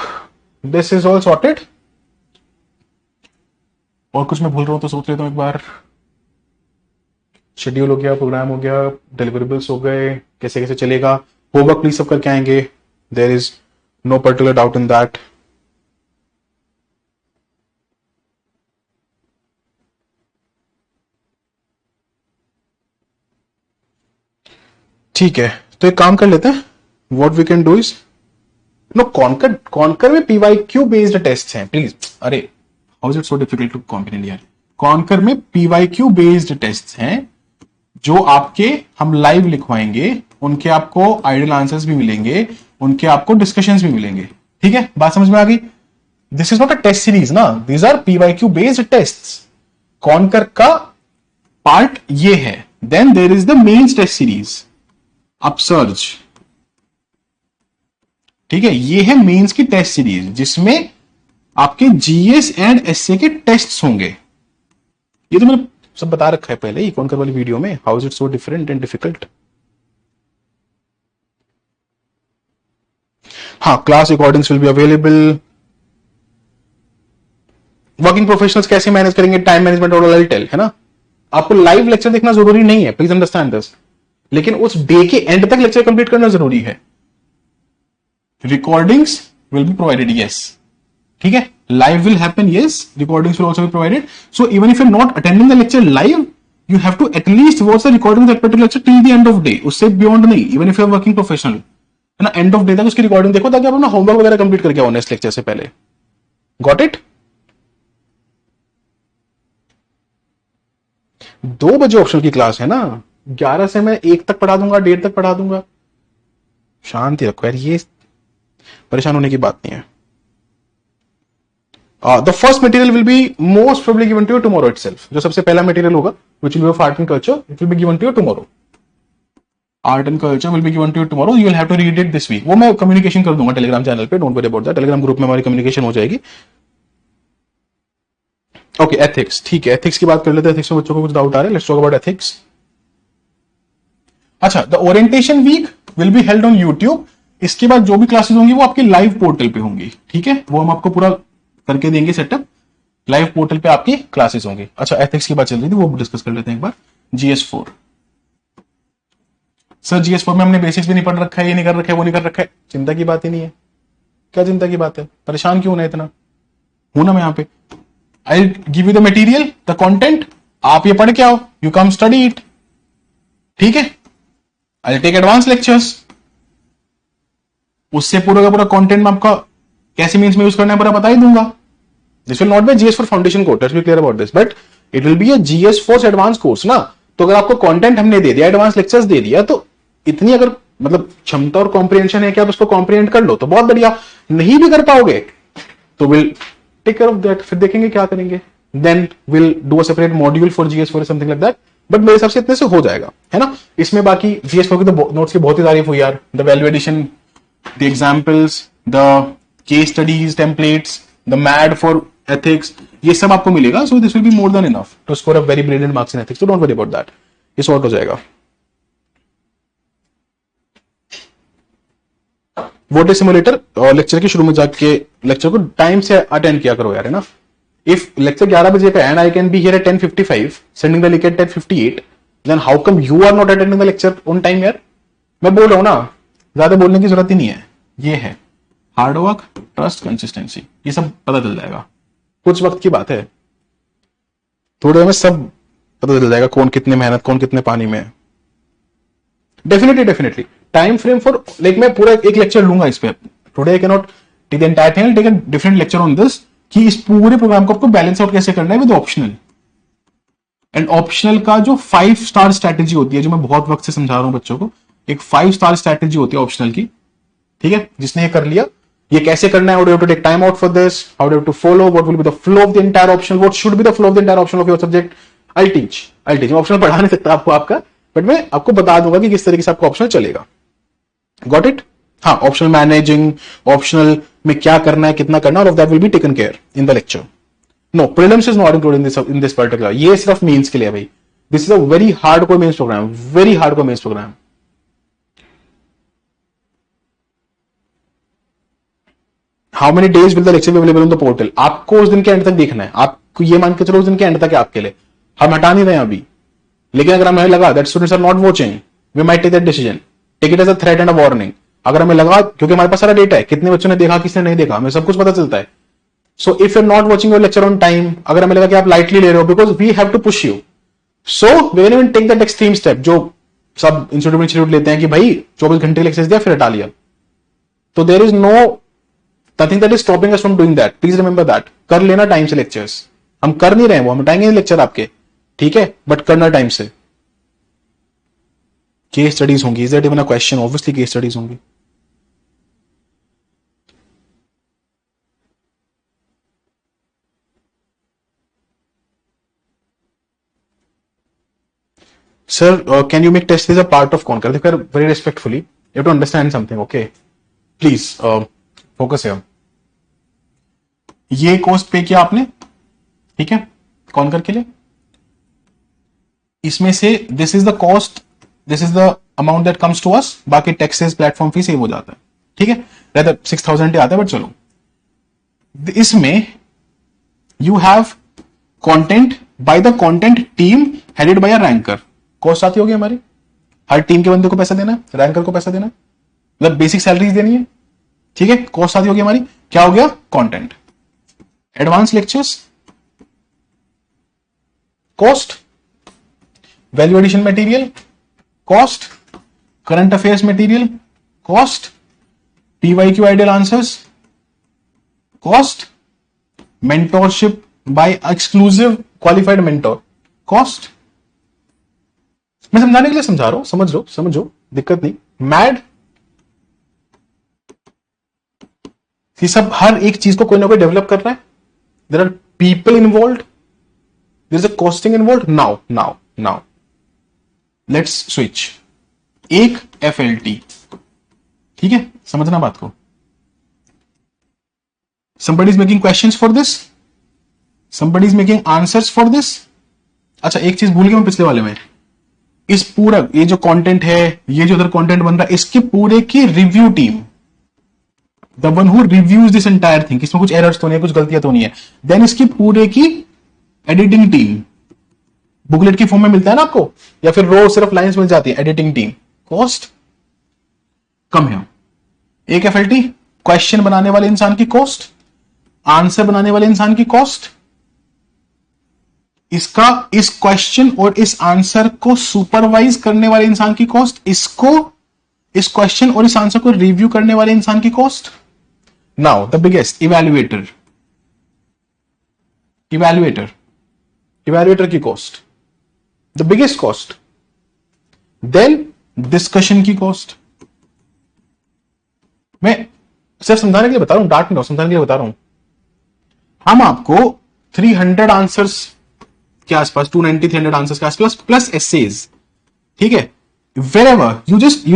this is all sorted. और कुछ मैं भूल रहा हूं तो सोच लेता हूं एक बार। शेड्यूल हो गया, प्रोग्राम हो गया, डिलीवरेबल्स हो गए, कैसे कैसे चलेगा, होमवर्क प्लीज सब करके आएंगे, there is no particular doubt in that. ठीक है, तो एक काम कर लेते हैं, what we can do is, no conquer में पीवाईक्यू बेस्ड टेस्ट हैं प्लीज। अरे how is it so difficult to comprehend यार। कॉन्कर में पीवाईक्यू बेस्ड टेस्ट हैं जो आपके हम लाइव लिखवाएंगे, उनके आपको आइडियल आंसर्स भी मिलेंगे, उनके आपको डिस्कशंस भी मिलेंगे। ठीक है, बात समझ में आ गई। This is not a test series ना, these are PYQ based test. Conquer का पार्ट ये है। Then there is the mains test series, upsurge. ठीक है, ये है मेंस की टेस्ट सीरीज जिसमें आपके जीएस एंड एसए के टेस्ट्स होंगे। ये तो मैंने सब बता रखा है पहले ही कॉन्कर वाली वीडियो में, how is it so different and difficult. हाँ, class recordings will be available. Working professionals कैसे मैनेज करेंगे, टाइम मैनेजमेंट और आई टेल, है ना। आपको लाइव लेक्चर देखना जरूरी नहीं है, प्लीज अंडरस्टैंड दिस, लेकिन उस डे के एंड तक लेक्चर कंप्लीट करना जरूरी है। Recordings will be provided, yes, ठीक है, live will happen, yes, recordings will also be provided. So even if you're not attending the lecture live, you have to at least watch the recording of that particular lecture till the end of day, उससे beyond नहीं, even if you're working professional, है ना, end of day तक उसकी रिकॉर्डिंग देखो ताकि आप अपना होमवर्क वगैरह कंप्लीट करके आओ नेक्स्ट लेक्चर से पहले। Got it. 2 बजे ऑप्शनल की क्लास है ना, 11 से मैं 1 तक पढ़ा दूंगा, 1:30 तक पढ़ा दूंगा। शांति रखो यार, ये परेशान होने की बात नहीं है। The first material will be most probably given to you tomorrow itself. जो सबसे पहला मटेरियल होगा, which will be of art and culture, it will be given to you tomorrow. Art and culture will be given to you tomorrow. You will have to read it this week. वो मैं कम्युनिकेशन कर दूंगा टेलीग्राम चैनल पे, don't worry about that. Telegram group में हमारी कम्युनिकेशन हो जाएगी। ओके, एथिक्स, ठीक है, एथिक्स की बात कर लेते हैं। एथिक्स में बच्चों को कुछ डाउट आ रहा है, लेट्स टॉक अबाउट एथिक्स। अच्छा, the orientation week will be held on YouTube. इसके बाद जो भी क्लासेस होंगी वो आपके लाइव पोर्टल पे होंगी, ठीक है, वो हम आपको पूरा करके देंगे सेटअप, लाइव पोर्टल पे आपकी क्लासेस होंगी। अच्छा, एथिक्स की बात चल रही थी, वो डिस्कस कर लेते हैं एक बार। GS4, सर GS4 में हमने बेसिक्स भी नहीं पढ़ रखा है, ये नहीं कर रखा है, वो नहीं कर रखा है। चिंता की बात ही नहीं है, क्या चिंता की बात है, परेशान क्यों ना इतना, हूं ना मैं यहाँ पे। आई give you the material, the content, आप ये पढ़ के आओ, यू कम स्टडी इट, ठीक है। आई टेक एडवांस लेक्चर्स, उससे पूरा का पूरा कंटेंट में आपका कैसे मीन्स में यूज करना है पूरा बता ही दूंगा। This will not be GS4 foundation course, let's be clear about this, but it will be a GS4 advance course ना। तो अगर आपको कंटेंट हमने दे दिया, एडवांस लेक्चर्स दे दिया, तो इतनी अगर मतलब क्षमता और कॉम्प्रिहेंशन है कि आप उसको कॉम्प्रिहेंड कर लो तो बहुत बढ़िया। नहीं भी कर पाओगे तो will take care of that, फिर देखेंगे क्या करेंगे। Then will do a separate module for GS4 something like that, but मेरे हिसाब से इतने से हो जाएगा, है ना। इसमें बाकी GS4 की तो नोट्स की बहुत ही तारीफ हुई यार, the value addition, the examples, the case studies templates, the mad for ethics, ये सब आपको मिलेगा। So this will be more than enough to score a very brilliant marks in ethics, so don't worry about that, ये सॉर्ट हो जाएगा। वोट सिमुलेटर और लेक्चर के शुरू में जाके लेक्चर को टाइम से अटेंड किया करो यार, है ना। इफ लेक्चर 11 बजे का and I can be here at 10:55 sending the link at 10:58, then how come you are not attending the lecture on time यार। मैं बोल रहा हूं ना, ज्यादा बोलने की जरूरत ही नहीं है। ये है हार्डवर्क, ट्रस्ट, कंसिस्टेंसी, ये सब पता चल जाएगा, कुछ वक्त की बात है, थोड़े में सब पता चल जाएगा कौन कितने मेहनत, कौन कितने पानी में है। Definitely time frame for, like मैं पूरा एक लेक्चर लूंगा इस पे today, I can not take the entire thing, take a different lecture on this, कि इस पूरे प्रोग्राम को आपको बैलेंस आउट कैसे करना है विद ऑप्शनल। एंड ऑप्शनल का जो 5 स्टार स्ट्रैटेजी होती है, जो मैं बहुत वक्त से समझा रहा हूं बच्चों को, एक 5 स्टार स्ट्रैटेजी होती है ऑप्शनल की, ठीक है। जिसने ये कर लिया, ये कैसे करना है, how do you to take time out for this, how do you to follow, what will be the flow of the entire optional, what should be the flow of the entire optional of your subject. I teach मैं ऑप्शनल पढ़ा नहीं सकता आपको आपका, बट मैं आपको बता दूंगा कि किस तरीके से आपको ऑप्शनल चलेगा। Got it. हाँ, ऑप्शनल मैनेजिंग, ऑप्शनल में क्या करना है, कितना करना है, all of that will be taken care in the lecture. No, prelims is not included in this particular, ये सिर्फ मेंस के लिए भाई। This is a very hardcore mains program, very hardcore mains program. How many days will the lecture be available on the portal, आपको उस दिन के एंड तक देखना है। आपको ये मान के चलो उस दिन के एंड तक है आपके लिए, हम हटा नहीं रहे हैं अभी, लेकिन अगर हमें लगा that students are not watching, we might take that decision, take it as a threat and a warning. अगर हमें लगा, क्योंकि हमारे पास सारा डेटा है, कितने बच्चों ने देखा, किसने नहीं देखा, हमें सब कुछ पता चलता है। So if you are not watching your lecture on time, अगर हमें लगा कि आप लाइटली ले रहे हो, because we have to push you, so we can even take that extreme step, जो सब इंस्टीट्यूट लेते हैं कि भाई 24 घंटे लेक्चर्स दिया फिर हटा लिया, तो there is no nothing that is stopping us from doing that, please remember that. कर लेना टाइम से लेक्चर्स, हम कर नहीं रहे हैं वो, हम हटाएंगे लेक्चर आपके, ठीक है, बट करना टाइम से। केस स्टडीज होंगी, is that even a question? Obviously case studies होंगी। Sir, can you make test series a part of Concur? Very respectfully, you have to understand something, okay? Please, focus here. ये कॉस्ट पे किया आपने, ठीक है, Concur के लिए। इसमें से this is the cost, this is the amount that comes to us, बाकी टैक्सेस, प्लेटफॉर्म फी सेव हो जाता है, ठीक है, rather 6,000 ही आता है, बट चलो। इसमें you have content by the content team headed by a ranker। Cost आती होगी हमारी, हर टीम के बंदे को पैसा देना है, रैंकर को पैसा देना है, मतलब बेसिक सैलरीज देनी है, ठीक है, कॉस्ट आती होगी हमारी, क्या हो गया? Content. Advance lectures cost, value addition material cost, current affairs material cost, PYQ ideal answers cost, mentorship by exclusive qualified mentor cost. मैं समझाने के लिए समझा रहा हूं, समझो, दिक्कत नहीं। मैड, ये सब हर एक चीज को कोई ना कोई डेवलप कर रहा है, there are people involve, there is a costing involve. Now let's switch. एक FLT, ठीक है, समझना बात को। somebody is making questions for this, somebody is making answers for this। अच्छा, एक चीज भूल गया मैं पिछले वाले में, इस पूरा ये जो कंटेंट है, ये जो उधर कंटेंट बन रहा है, इसके पूरे की review team, the one who reviews this entire thing, इसमें कुछ एरर्स तो नहीं है, कुछ गलतियां तो नहीं है, देन इसकी पूरे की एडिटिंग टीम, बुकलेट की फॉर्म में मिलता है ना आपको, या फिर रो सिर्फ लाइंस मिल जाती है, एडिटिंग टीम कॉस्ट कम है। एक FLT, क्वेश्चन बनाने वाले इंसान की कॉस्ट, आंसर बनाने वाले इंसान की कॉस्ट, इसका इस क्वेश्चन और इस आंसर को सुपरवाइज करने वाले इंसान की कॉस्ट, इसको इस क्वेश्चन और इस आंसर को रिव्यू करने वाले इंसान की cost. Now the biggest, evaluator की cost, the biggest cost. Then discussion की कॉस्ट। मैं सिर्फ समझाने के लिए बता रहा हूं, डांट नहीं रहा हूं, समझाने के लिए बता रहा हूं। हम आपको 300 आंसर्स के आसपास, 290-300 आंसर्स के आसपास प्लस एसेज, ठीक है, wherever you just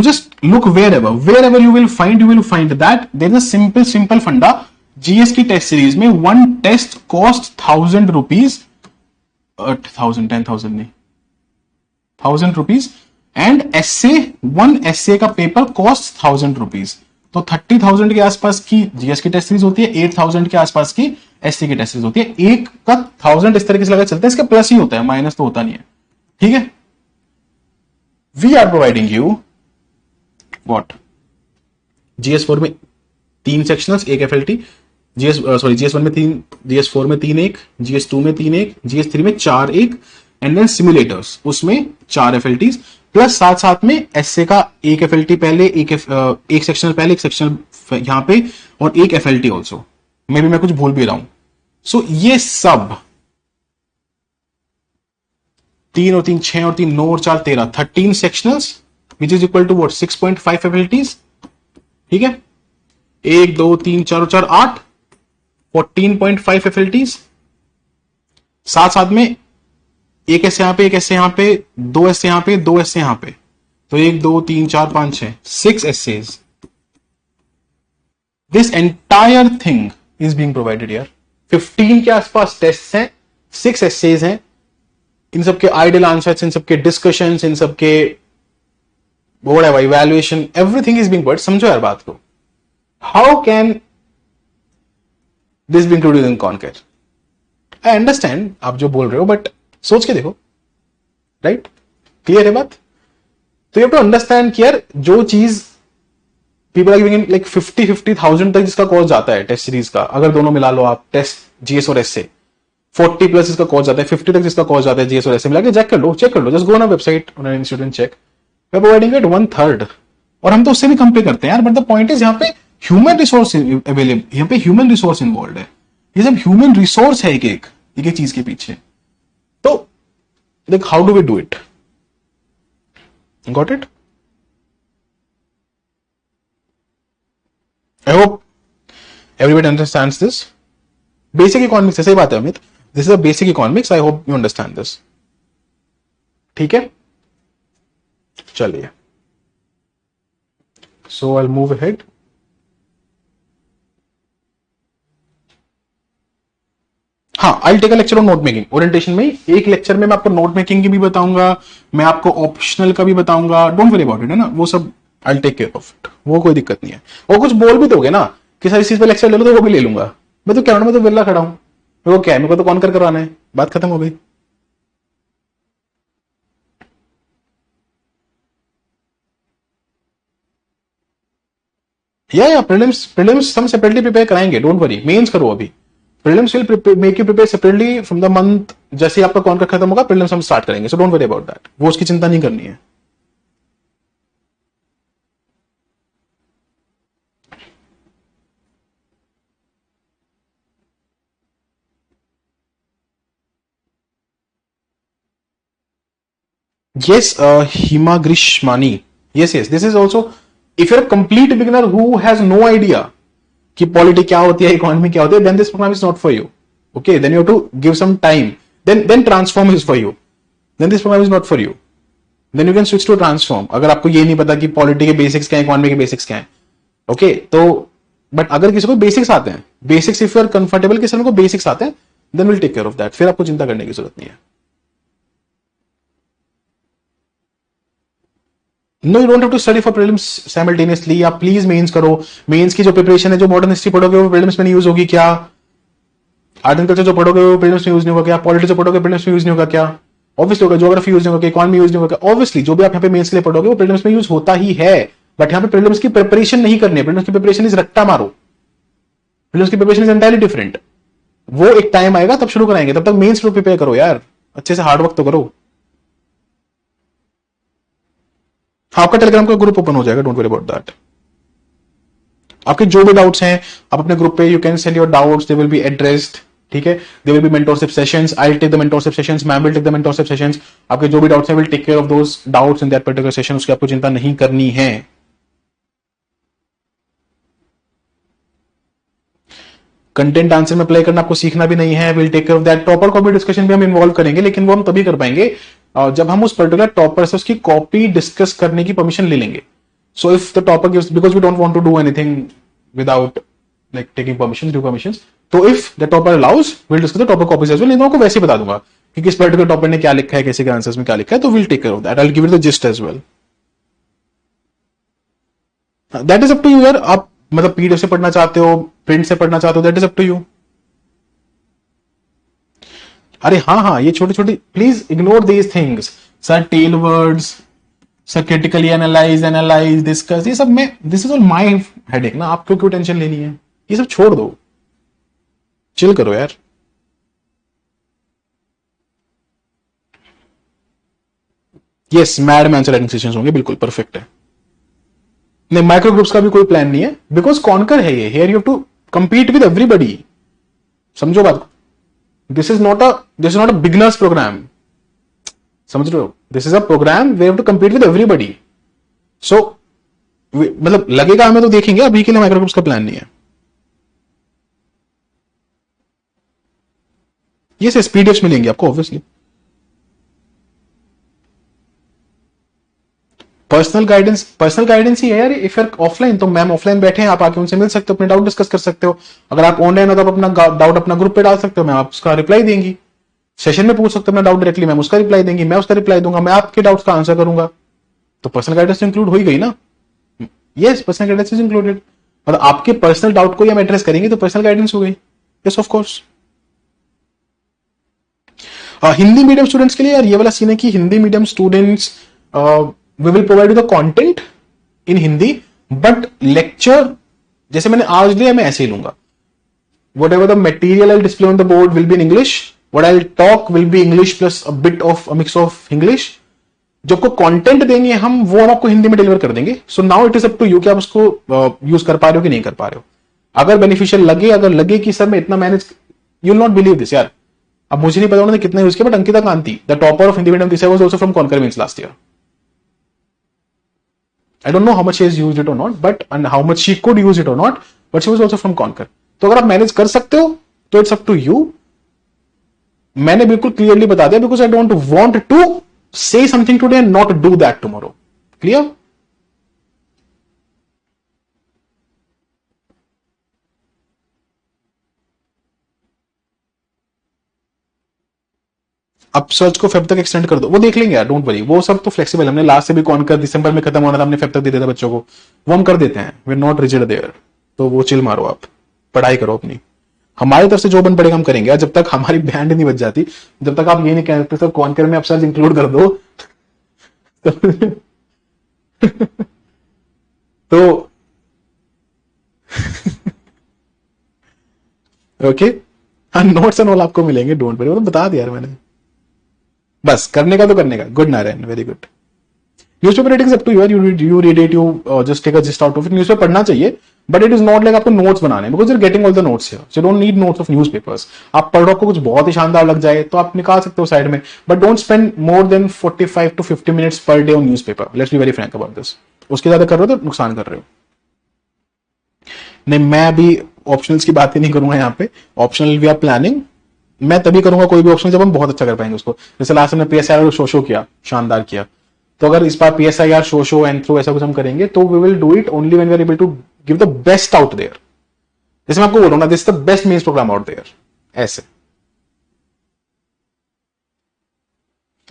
look, wherever you will find that there is a simple funda। GS की टेस्ट सीरीज में one test cost 1,000 rupees, 10,000 नहीं, 1,000 rupees, and one essay का पेपर cost 1,000 rupees। तो 30,000 के आसपास की GS की टेस्ट सीरीज होती है, 8,000 के आसपास की SC की टेस्ट सीरीज होती है। एक का 1,000 इस तरीके से लगा चलता है, इसका प्लस ही होता है, माइनस तो होता नहीं है, ठीक है। We are providing you what, GS4 में 3 सेक्शनल्स, एक FLT, GS1 में 3, GS4 में 3 एक, GS2 में 3 एक, GS3 में 4 एक, एंड देन सिमुलेटर्स, उसमें 4 FLTs, प्लस साथ में एसए का एक FLT पहले, एक सेक्शनल पहले, एक सेक्शनल यहां पे, और एक FLT ऑल्सो। मे भी मैं कुछ भूल भी रहा हूं। सो ये सब 3 और 3 6 और 3 9 और 4 13, 13 sectionals which is equal to what, 6.5 FLTs, ठीक है। 1 2 3 4 और 4 8, 14.5 FLTs। साथ में एक ऐसे यहां पे, एक ऐसे यहां पे, 2 ऐसे यहां पे, 2 ऐसे यहां पे, तो 1 2 3 4 5 6 6 essays। This entire thing is being provided यार। 15 के आसपास टेस्ट हैं, 6 essays हैं, इन सबके आइडियल आंसर्स, इन सबके डिस्कशंस, इन सबके evaluation, everything is being provided. समझो यार बात को। How can this be included in conquer? I understand आप जो बोल रहे हो, बट सोच के देखो, राइट? क्लियर है बात? तो यू हैव टू अंडरस्टैंड कि यार जो चीज पीपल आर गिविंग लाइक 50,000 तक जिसका कॉस्ट जाता है टेस्ट सीरीज का, अगर दोनों मिला लो आप, टेस्ट जीएस और एसए, 40 प्लस इसका कॉस्ट जाता है, 50 तक जिसका कॉस्ट जाता है जीएस और एसए मिला के, चेक कर लो, just go on a website on an institute and check we are providing it 1/3, और हम तो उससे भी कम पे करते हैं यार। बट द पॉइंट इज यहाँ पे ह्यूमन रिसोर्स अवेलेबल, यहाँ पे ह्यूमन रिसोर्स इन्वॉल्व है, ये सब ह्यूमन रिसोर्स है एक एक चीज के पीछे। तो देख, how do we do it? Got it? I hope everybody understands this. Basic economics है, सही बात है Amit, this is a basic economics, I hope you understand this. ठीक है, चलिए, सो आई मूव अहेड। हाँ, I take a lecture on note making orientation में। एक लेक्चर में मैं आपको नोट मेकिंग की भी बताऊंगा, मैं आपको ऑप्शनल का भी बताऊंगा, डोंट वरी अबाउट इट, है ना, वो सब I take care of it, वो कोई दिक्कत नहीं है। और कुछ बोल भी दोगे ना कि सर इस चीज पे लेक्चर ले लो, तो वो भी ले लूंगा। मैं तो कैनेडा में तो विला खड़ा हूं, मेरे को क्या है, मेरे को तो कौन कर करवाना है, बात खत्म हो गई। या प्रीलिम्स हम सेपरेटली प्रिपेयर कराएंगे, डोंट वरी। मेंस करो अभी, prelims will make you prepare separately from the month. जैसे ही आपका कॉन्कर खत्म होगा, प्रीलिम्स हम स्टार्ट करेंगे, सो डोंट वरी अबाउट दैट, वो उसकी चिंता नहीं करनी है। Yes, Hima Grishmani. Yes, this is also, if you're a complete beginner who has no idea कि पॉलिटी क्या होती है, इकोनॉमी क्या होती है, then this program is not for you. Okay, then you have to give some time. Then transform is for you. Then this program is not for you. Then you can switch to transform. अगर आपको ये नहीं पता कि पॉलिटी के बेसिक्स क्या है, इकोनॉमी के बेसिक्स क्या है, ओके, तो बट अगर किसी को बेसिक्स आते हैं, basics if you are comfortable कि सर को बेसिक्स आते हैं, then will take care of that, फिर आपको चिंता करने की जरूरत नहीं है। No, you don't have to study for prelims simultaneously. आप प्लीज मेंस करो, मेंस की जो प्रिपरेशन है, जो मॉडर्न हिस्ट्री पढ़ोगे वो प्रीलिम्स में नहीं यूज होगी क्या? आर्ट एंड कल्चर जो पढ़ोगे वो प्रीलिम्स में यूज नहीं होगा क्या? पॉलिटिक्स जो पढ़ोगे प्रीलिम्स में यूज नहीं होगा क्या? ऑब्वियसली होगा। ज्योग्राफी यूज नहीं होगा, इकोनॉमी यूज नहीं होगा, ऑब्वियसली जो भी आप यहाँ पे मेंस के लिए पढ़ोगे वो प्रीलिम्स में यूज होता ही है। बट यहाँ पे प्रीलिम्स की प्रिपरेशन नहीं करनी है, प्रीलिम्स की प्रिपरेशन इज रट्टा मारो, प्रीलिम्स की प्रिपरेशन इज एंटायरली डिफरेंट। वो एक टाइम आएगा तब शुरू कराएंगे, तब तक मेंस प्रिपेयर करो यार, अच्छे से हार्ड वर्क तो करो। हाँ, आपका टेलीग्राम का ग्रुप ओपन हो जाएगा, डोंट वरी अबाउट दैट। आपके जो भी डाउट्स हैं आप अपने ग्रुप पे you can send your doubts, they will be addressed. ठीक है, they will be mentorship sessions, I will take the mentorship sessions, ma'am will take the mentorship sessions. आपके जो भी डाउट्स हैं will take care of those doubts in that particular session, उसकी आपको चिंता नहीं करनी है। कंटेंट आंसर में अप्लाई करना आपको सीखना भी नहीं है, will take care of that. Topper copy discussion भी हम इन्वॉल्व करेंगे, लेकिन वो हम तभी कर पाएंगे जब हम उस पर्टिकुलर टॉपर से उसकी कॉपी डिस्कस करने की परमिशन ले लेंगे। So if the topper gives, because we don't want to do anything without like taking permission, due permissions, तो if the topper allows will discuss the topper copies as well. नहीं तो आपको वैसे ही बता दूंगा कि किस पर्टिकुलर टॉपर ने क्या लिखा है, कैसे के आंसर्स में क्या लिखा है, तो will take care of that, I will give it the gist as well. That is up to you यार, आप मतलब पीडीएफ से पढ़ना चाहते हो, प्रिंट से पढ़ना चाहते हो, that is up to you. अरे हाँ, ये छोटी छोटी, please ignore these things sir, tell words, sir critically analyse discuss, ये सब में this is all my headache ना, आपको क्यों टेंशन लेनी है, ये सब छोड़ दो, चिल करो यार। यस, मैड में आंसर राइटिंग सेशंस होंगे, बिल्कुल परफेक्ट है। नहीं, माइक्रो ग्रुप्स का भी कोई प्लान नहीं है, बिकॉज कॉन्कर है ये, here you have to compete with everybody, समझो बात। This is not a beginners program, समझ रहे हो? This is a program we have to compete with everybody. So मतलब लगेगा हमें तो देखेंगे, अभी के लिए माइक्रो ग्रुप्स का प्लान नहीं है। ये पीडीएफ मिलेंगे आपको ऑब्वियसली। पर्सनल गाइडेंस ही है यार। इफ ऑफलाइन तो मैम ऑफलाइन बैठे हैं, आप आके उनसे मिल सकते हो, अपने डाउट डिस्कस कर सकते हो। अगर आप ऑनलाइन हो तो आप अपना डाउट अपना ग्रुप पे डाल सकते हो, मैम आप उसका रिप्लाई देंगी। सेशन में पूछ सकते हो अपना डाउट डायरेक्टली, मैम उसका रिप्लाई देंगी, मैं उसका रिप्लाई दूंगा, मैं आपके डाउट्स का आंसर करूंगा। तो पर्सनल गाइडेंस इंक्लूड हो ही गई ना। Yes, personal guidance is included, मतलब आपके पर्सनल डाउट को हम एड्रेस करेंगे तो पर्सनल गाइडेंस हो गई। Yes of course. Hindi medium students के लिए यार ये वाला सीन है कि Hindi medium students we will provide you the content in Hindi, but lecture जैसे मैंने आज लिया मैं ऐसे ही लूंगा। Whatever the material I display on the board will be in English, what I'll talk will be English plus a bit of a mix of English, जो आपको कंटेंट देंगे हम आपको हिंदी में डिलीवर कर देंगे. So now it is up to you कि आप उसको यूज कर पा रहे हो कि नहीं कर पा रहे हो. अगर बेनिफिशियल लगे, अगर लगे कि सर मैं इतना manage, you will not believe this यार. अब मुझे नहीं पता उन्होंने कितना यूज किया, but Ankita Kanti, the topper of Hindi medium this was also from conquer means last year. I don't know how much she has used it or not, but and how much she could use it or not, but she was also from Concur. तो अगर आप मैनेज कर सकते हो तो इट्स अप टू यू. मैंने बिल्कुल क्लियरली बता दिया, because I don't want to say something today and not do that tomorrow. Clear? अब सर्च को फेब तक एक्सटेंड कर दो, वो देख लेंगे यार, डोंट वरी. वो सब तो फ्लेक्सिबल. हमने लास्ट से भी कौन कर दिसंबर में खत्म होना था, हमने फेब तक दे दिया था बच्चों को, वो हम कर देते हैं. We are not rigid there. तो वो चिल मारो, आप पढ़ाई करो अपनी. हमारी तरफ से जो बन पड़ेगा हम करेंगे. जब तक हमारी बैंड नहीं बच जाती, जब तक आप ये नहीं कहते सर कौन कर में आप सर्च इंक्लूड कर दो तो ओके, हाँ नोट्स एंड ऑल आपको मिलेंगे, डोंट वरी. वो तो बता दिया यार मैंने. बस करने का तो करने का. Good Narayan, very good. Newspaper rating is up to you read it, you just take a just out of it. Newspaper पढ़ना चाहिए, but it is not like आपको नोट्स बनाने, because you are getting all the notes here, so you don't need notes of newspapers. आप पढ़ रहे हो, कुछ बहुत ही शानदार लग जाए तो आप निकाल सकते हो साइड में, but don't spend more than 45 to 50 minutes per day on newspaper. Let's be very Frank about this. उसके ज्यादा कर रहे हो तो नुकसान कर रहे हो. नहीं, मैं अभी ऑप्शनल्स की बात ही नहीं करूंगा यहाँ पे. Optional we are planning. मैं तभी करूंगा कोई भी ऑप्शन जब हम बहुत अच्छा कर पाएंगे उसको. जैसे लास्ट हमने पीएसआईआर शो किया, शानदार किया. तो अगर इस बार पीएसआईआर शो एंड थ्रू ऐसा कुछ हम करेंगे तो we will do it only when we are able to give the best out there. जैसे मैं आपको बोल रहा हूं ना, this is the best mains program out there. ऐसे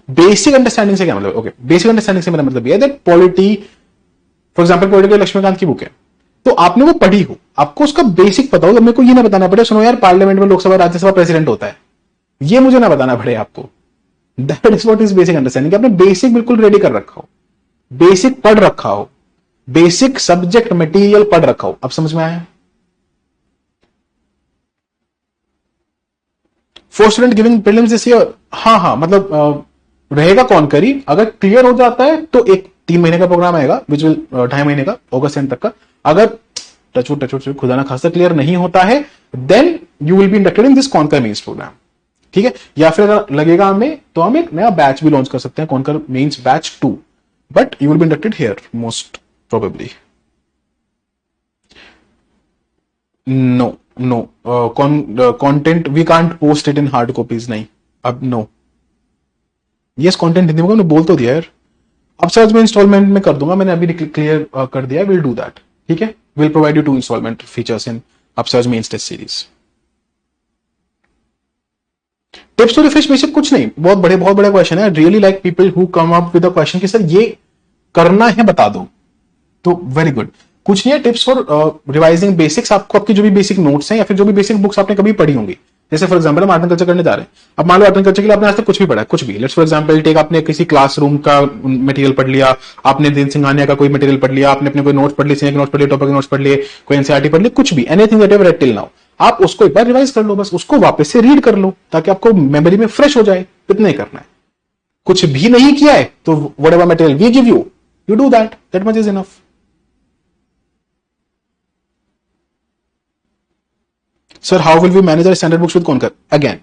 बेसिक अंडरस्टैंडिंग से क्या मतलब? ओके, बेसिक अंडरस्टैंडिंग से मेरा मतलब यह है that polity, for example political Lakshmikant की बुक है, तो आपने वो पढ़ी हो, आपको उसका बेसिक पता हो. तो मेरे को ये ना बताना पड़े सुनो यार पार्लियामेंट में लोकसभा राज्यसभा प्रेसिडेंट होता है, ये मुझे ना बताना पड़े आपको. That is what is basic understanding. आपने बेसिक बिल्कुल रेडी कर रखा हो, बेसिक पढ़ रखा हो, बेसिक सब्जेक्ट मटेरियल पढ़ रखा हो. अब समझ में आया? For student giving prelims this year, हाँ मतलब रहेगा कौन करी. अगर क्लियर हो जाता है तो एक 3 महीने का प्रोग्राम आएगा, विच विल 2.5 महीने का, अगस्त एंड तक का. अगर टचवुड खुदा ना खासा क्लियर नहीं होता है, then you will be inducted in this conquer mains program. ठीक है? या फिर अगर लगेगा हमें तो हम एक नया बैच भी लॉन्च कर सकते हैं, conquer mains batch 2, but you will be inducted here most probably. No content we can't post it in hard copies. नहीं, अब नो. यस, कंटेंट हिंदी में बोल तो दिया यार. अब सर्च में इंस्टॉलमेंट में कर दूंगा, मैंने अभी क्लियर कर दिया. Will do that. ठीक है, will provide you 2 instalment features in upsurge mains test series. Tips to refresh basic कुछ नहीं, बहुत बड़े क्वेश्चन है. Really like people who come up with a question कि सर ये करना है बता दो, तो वेरी गुड. कुछ नहीं है, टिप्स फॉर रिवाइजिंग बेसिक्स. आपको आपकी जो भी बेसिक नोट्स हैं या फिर जो भी बेसिक बुक्स आपने कभी पढ़ी होंगी, जैसे फॉर एग्जांपल हम आर्ट एंड कल्चर करने जा रहे हैं. अब मान लो आर्ट एंड कल्चर के लिए आपने आज तक कुछ भी पढ़ा है, कुछ भी. लेट्स फॉर एग्जांपल टेक, आपने किसी क्लासरूम का मटेरियल पढ़ लिया, आपने दिन सिंघानिया का कोई मटेरियल पढ़ लिया, आपने अपने कोई नोट्स पढ़ लिए, नोट्स पढ़ लिए, टॉपिक नोट्स पढ़ लिए, कोई एनसीईआरटी पढ़ ली, कुछ भी, anything that you have read till now, आप उसको एक बार रिवाइज कर लो. बस उसको वापस से रीड कर लो ताकि आपको मेमोरी में फ्रेश हो जाए. इतना ही करना है. कुछ भी नहीं किया है तो whatever material we give you, you do that. That much is enough. Sir, how will we manage our standard books with Concur? Again,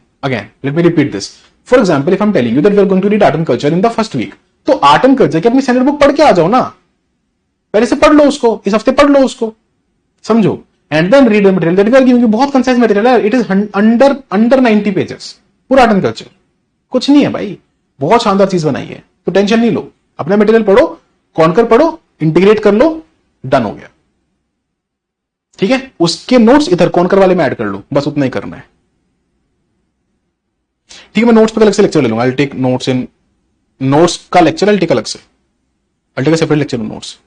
let me repeat this. For example, if I'm telling you that we are going to read art and culture in the first week, तो आर्ट एंड कल्चर की अपनी स्टैंडर्ड बुक पढ़ के आ जाओ ना. पहले से पढ़ लो उसको, इस हफ्ते पढ़ लो उसको, समझो. And then read the material that we are giving you. बहुत कंसाइज मटेरियल है. इट इज अंडर 90 पेजेस, पूरा आर्ट एंड कल्चर. कुछ नहीं है भाई, बहुत शानदार चीज बनाई है. तो टेंशन नहीं लो, अपना मटेरियल पढ़ो, कॉन्कर पढ़ो, इंटीग्रेट कर लो, डन हो गया. ठीक है? उसके नोट्स इधर कॉन्कर वाले में ऐड कर लो, बस उतना ही करना है. ठीक है, मैं नोट्स पे अलग से लेक्चर ले लूंगा. I take notes in notes का लेक्चर, आई टेक अलग से, I take a separate lecture on notes.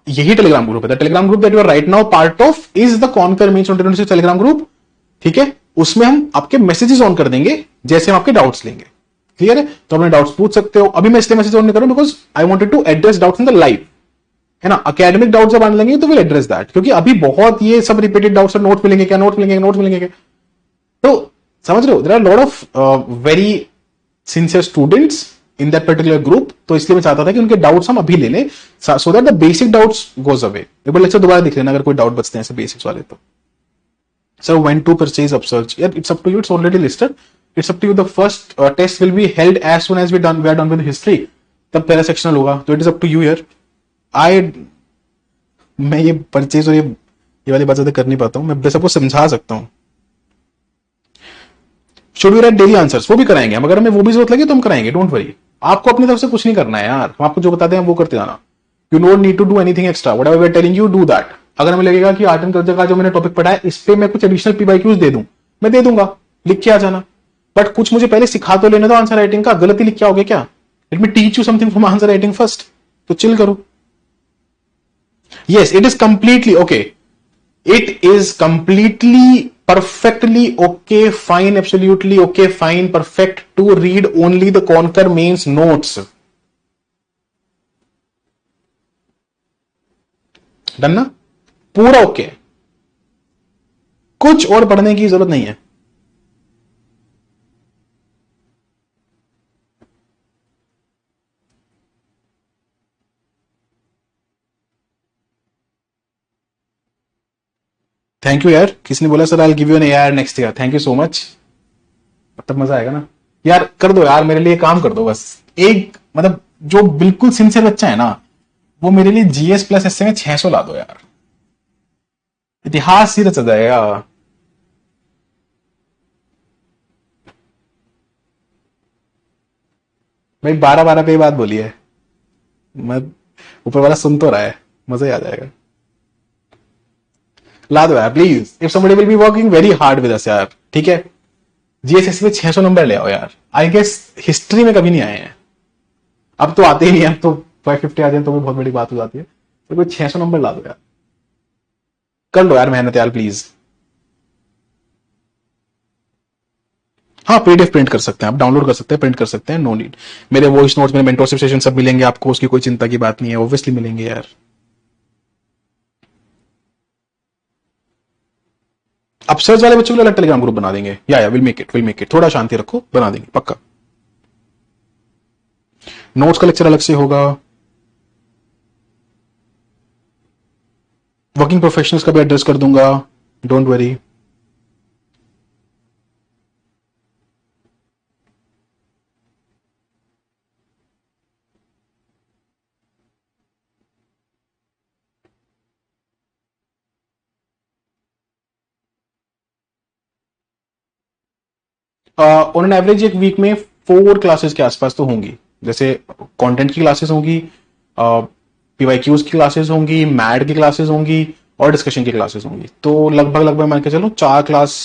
यही टेलीग्राम ग्रुप है. Telegram group that you are right now part of is the conquer mains 2026 Telegram group. ठीक है, उसमें हम आपके मैसेजेस ऑन कर देंगे जैसे हम आपके डाउट्स लेंगे. क्लियर है? तो अपने डाउट्स पूछ सकते हो. अभी मैं इसलिए मैसेज ऑन नहीं कर रहा हूं because I wanted to address doubts in the live, है ना. एकेडमिक डाउट्स जब आने लगेंगे तो विल एड्रेस दैट, क्योंकि अभी बहुत ये सब रिपीटेड डाउट्स, नोट्स मिलेंगे क्या, नोट्स मिलेंगे क्या. तो समझ रहे हो? There are lot of very sincere students in that particular group, तो इसलिए मैं चाहता था कि उनके डाउट्स हम अभी ले लें, so that the basic doubts goes away. एक बार लेक्चर दोबारा देख लेना अगर कोई डाउट बचते हैं ऐसे बेसिक्स वाले तो। Sir when to purchase UPSearch, यार it's up to you, it's already listed, it's up to you. The first test will be held as soon as we are done with history, तब पहला सेक्शनल होगा, तो it is up to you यार। आई मैं ये परचेज और ये वाली बात ज्यादा कर नहीं पाता हूँ, मैं सबको समझा सकता हूँ। Should we write daily answers, वो भी कराएंगे हम, अगर हमें वो भी जरूरत लगे तो हम कराएंगे, डोंट वरी। आपको अपनी तरफ से कुछ नहीं करना है यार, हम आपको जो बताते हैं वो करते जाना। You don't need to do anything extra, whatever we are telling you do that. अगर हमें लगेगा कि आर्ट एंड कल्चर का जो मैंने टॉपिक पढ़ा है इस पे मैं कुछ एडिशनल पीवाईक्यूज दे दूं, मैं दे दूंगा, लिख के आ जाना। बट कुछ मुझे पहले सिखा तो लेने दो आंसर राइटिंग का, गलती लिख के आओगे क्या? Let me teach you something from answer writing first, तो चिल करो। Yes, it is completely okay. It is completely, perfectly okay, fine, absolutely okay, fine, perfect to read only the Conquer Mains notes. Done ना? पूरा ओके, कुछ और पढ़ने की जरूरत नहीं है। थैंक यू यार, किसने बोला sir I give you an AR next year, thank you so much. तब मजा आएगा ना यार, कर दो यार मेरे लिए, काम कर दो बस एक, मतलब जो बिल्कुल सिंसियर बच्चा है ना, वो मेरे लिए जीएस प्लस एसए में 600 ला दो यार, इतिहास सीधा चल जाएगा। भाई 12-12 पे ही बात बोली है, मैं ऊपर वाला सुन तो रहा है, मजा ही आ जाएगा। ला दो यार please, if somebody will be working very hard with us यार, ठीक है। जीएसएस में 600 नंबर ले आओ यार, आई गेस हिस्ट्री में कभी नहीं आए हैं, अब तो आते ही नहीं है, अब तो 550 आ जाए तो भी बहुत बड़ी बात हो जाती है, तो कोई 600 नंबर ला दो यार, कर लो यार मेहनत यार प्लीज। हाँ पीडीएफ प्रिंट कर सकते हैं आप, डाउनलोड कर सकते हैं, प्रिंट कर सकते हैं, नो नीड। मेरे वॉइस नोट्स, मेरे मेंटरशिप सेशन सब मिलेंगे आपको, उसकी कोई चिंता की बात नहीं है, ऑब्वियसली मिलेंगे यार। अपसर्च वाले बच्चों के लिए अलग टेलीग्राम ग्रुप बना देंगे, या विल मेक इट, थोड़ा शांति रखो, बना देंगे पक्का। नोट्स का लेक्चर अलग से होगा, वर्किंग प्रोफेशनल्स का भी एड्रेस कर दूंगा, don't worry. On an average एक वीक में 4 क्लासेस के आसपास तो होंगी, जैसे कंटेंट की क्लासेस होंगी, पीवाईक्यूज की क्लासेस होंगी, मैड की क्लासेस होंगी और डिस्कशन की क्लासेस होंगी, तो लगभग लगभग मान के चलो 4 क्लास,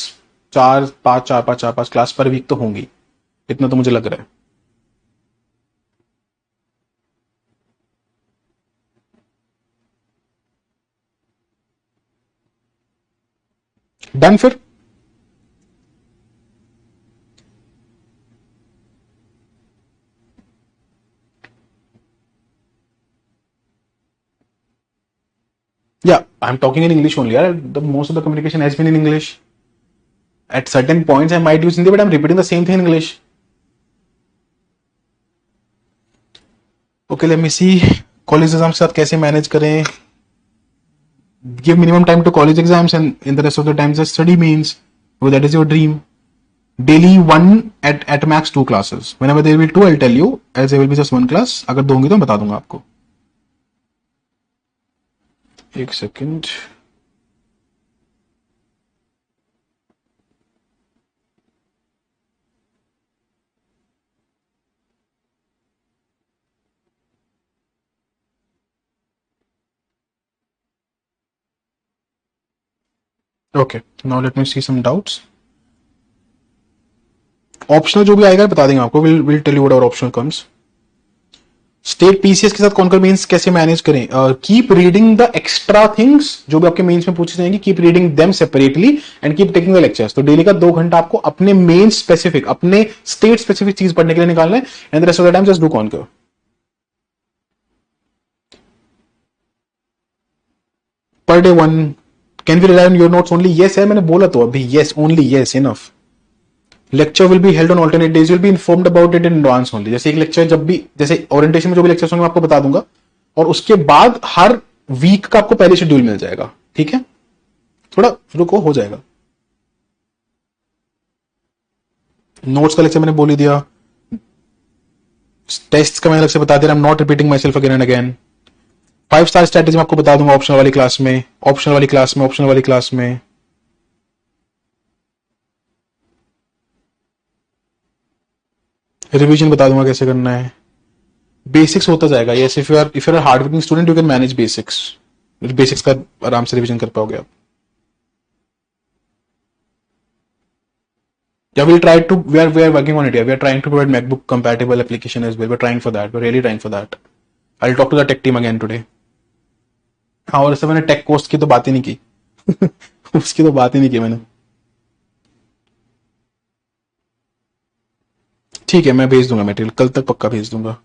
4-5 क्लास पर वीक तो होंगी, इतना तो मुझे लग रहा है। डन फिर। Yeah, I'm talking in English only. Yeah, most of the communication has been in English. At certain points, I might use Hindi, but I'm repeating the same thing in English. Okay, let me see. College exams के साथ कैसे मैनेज करें? Give minimum time to college exams, and in the rest of the time, just study means. Because that is your dream. Daily one at max 2 classes. Whenever there will be 2, I'll tell you. As there will be just 1 class. अगर 2 होंगी तो मैं बता दूंगा आपको। एक second. Okay, now let me see some doubts. Optional जो भी आएगा बता देंगे आपको, will tell you what our optional comes. State PCS के साथ कॉन्कर मेंस कैसे मैनेज करें? Keep reading the extra things जो भी आपके मेंस में पूछी जाएंगी, keep reading them separately and keep taking the lectures. तो डेली का 2 घंटा आपको अपने मेन स्पेसिफिक, अपने स्टेट स्पेसिफिक चीज पढ़ने के लिए निकालना है, and the rest of the time just do conquer. Per day 1, can we rely on your notes only? Yes है, मैंने बोला तो अभी, yes only, yes enough. Lecture will be held on alternate days, will be informed about it in advance only. जैसे एक लेक्चर जब भी, जैसे ओरिएंटेशन में जो भी लेक्चर्स होंगे मैं आपको बता दूंगा, और उसके बाद हर वीक का आपको पहले शेड्यूल मिल जाएगा, ठीक है? थोड़ा रुको, हो जाएगा। नोट्स का लेक्चर मैंने बोल ही दिया, टेस्ट का मैं अलग से बता दे रहा, आई am not repeating my self again and again. 5 star strategy मैं आपको बता दूंगा ऑप्शनल वाली क्लास में, ऑप्शनल वाली क्लास में, ऑप्शनल वाली क्लास में। रिवीजन बता दूंगा कैसे करना है, बेसिक्स होता जाएगा। Yes, if you are hard working student you can manage basics, basics का आराम से रिवीजन कर पाओगे आप। Yeah, we'll try to. We are working on it. Yeah, we are trying to provide MacBook compatible application as well. We're trying for that. We're really trying for that. I'll talk to the tech team again today. हाँ, और इससे मैंने टेक कोस्ट की तो बात ही नहीं की उसकी तो बात ही नहीं की मैंने। ठीक है, मैं भेज दूंगा मटेरियल, कल तक पक्का भेज दूंगा।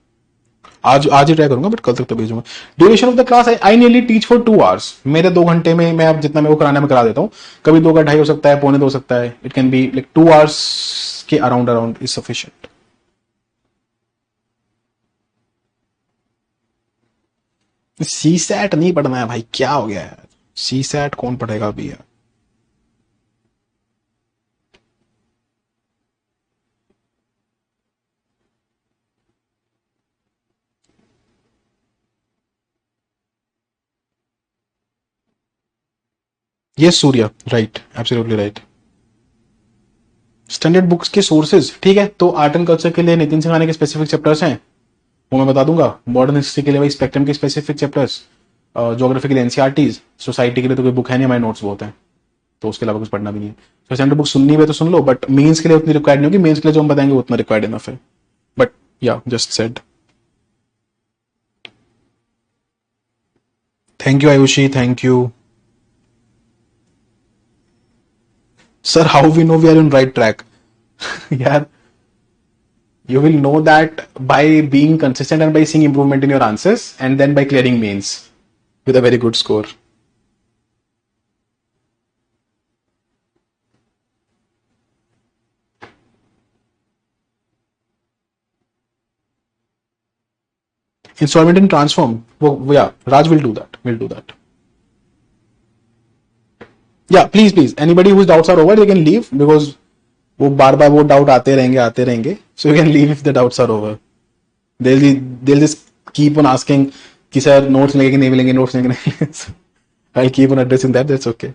आज ही ट्राई करूंगा, बट कल तक तो भेज दूंगा। Duration of the class, I nearly teach for 2 hours. मेरे 2 घंटे में मैं अब जितना मेरे को कराना मैं करा देता हूँ। कभी 2 का 2.5 हो सकता है, 2:45 हो सकता है। It can be like 2 hours के around around is sufficient. CSAT नहीं पढ़ना है भाई, क्या हो गया यार? सी सैट कौन पढ़ेगा अभी यार? Yes Surya, right, absolutely right. Standard books के सोर्सेज, ठीक है, तो आर्ट एंड कल्चर के लिए नितिन सिंघानिया के स्पेसिफिक चैप्टर्स हैं, वो मैं बता दूंगा। मॉडर्न हिस्ट्री के लिए भाई स्पेक्ट्रम के स्पेसिफिक चैप्टर्स, ज्योग्राफी के लिए एनसीईआरटीज, सोसाइटी के लिए तो कोई बुक है नहीं, हमारे नोट्स बहुत हैं, तो उसके अलावा कुछ पढ़ना भी नहीं है। तो स्टैंडर्ड बुक सुननी है तो सुन लो, बट मेंस के लिए उतनी रिक्वायर्ड नहीं होगी। मेंस के लिए जो हम बताएंगे उतना रिक्वायर्ड इनफ है। But yeah just said. Thank you Ayushi, thank you. Sir how we know we are in right track? यार, you will know that by being consistent and by seeing improvement in your answers, and then by clearing mains with a very good score. Installment and transform. Yeah, Raj will do that. We'll do that. Yeah, please. Anybody whose doubts are over, they can leave, because वो बार बार वो डाउट आते रहेंगे. So you can leave if the doubts are over. They'll just keep on asking कि सर नोट्स मिलेंगे नहीं मिलेंगे, नोट्स मिलेंगे नहीं. So I'll keep on addressing that. That's okay.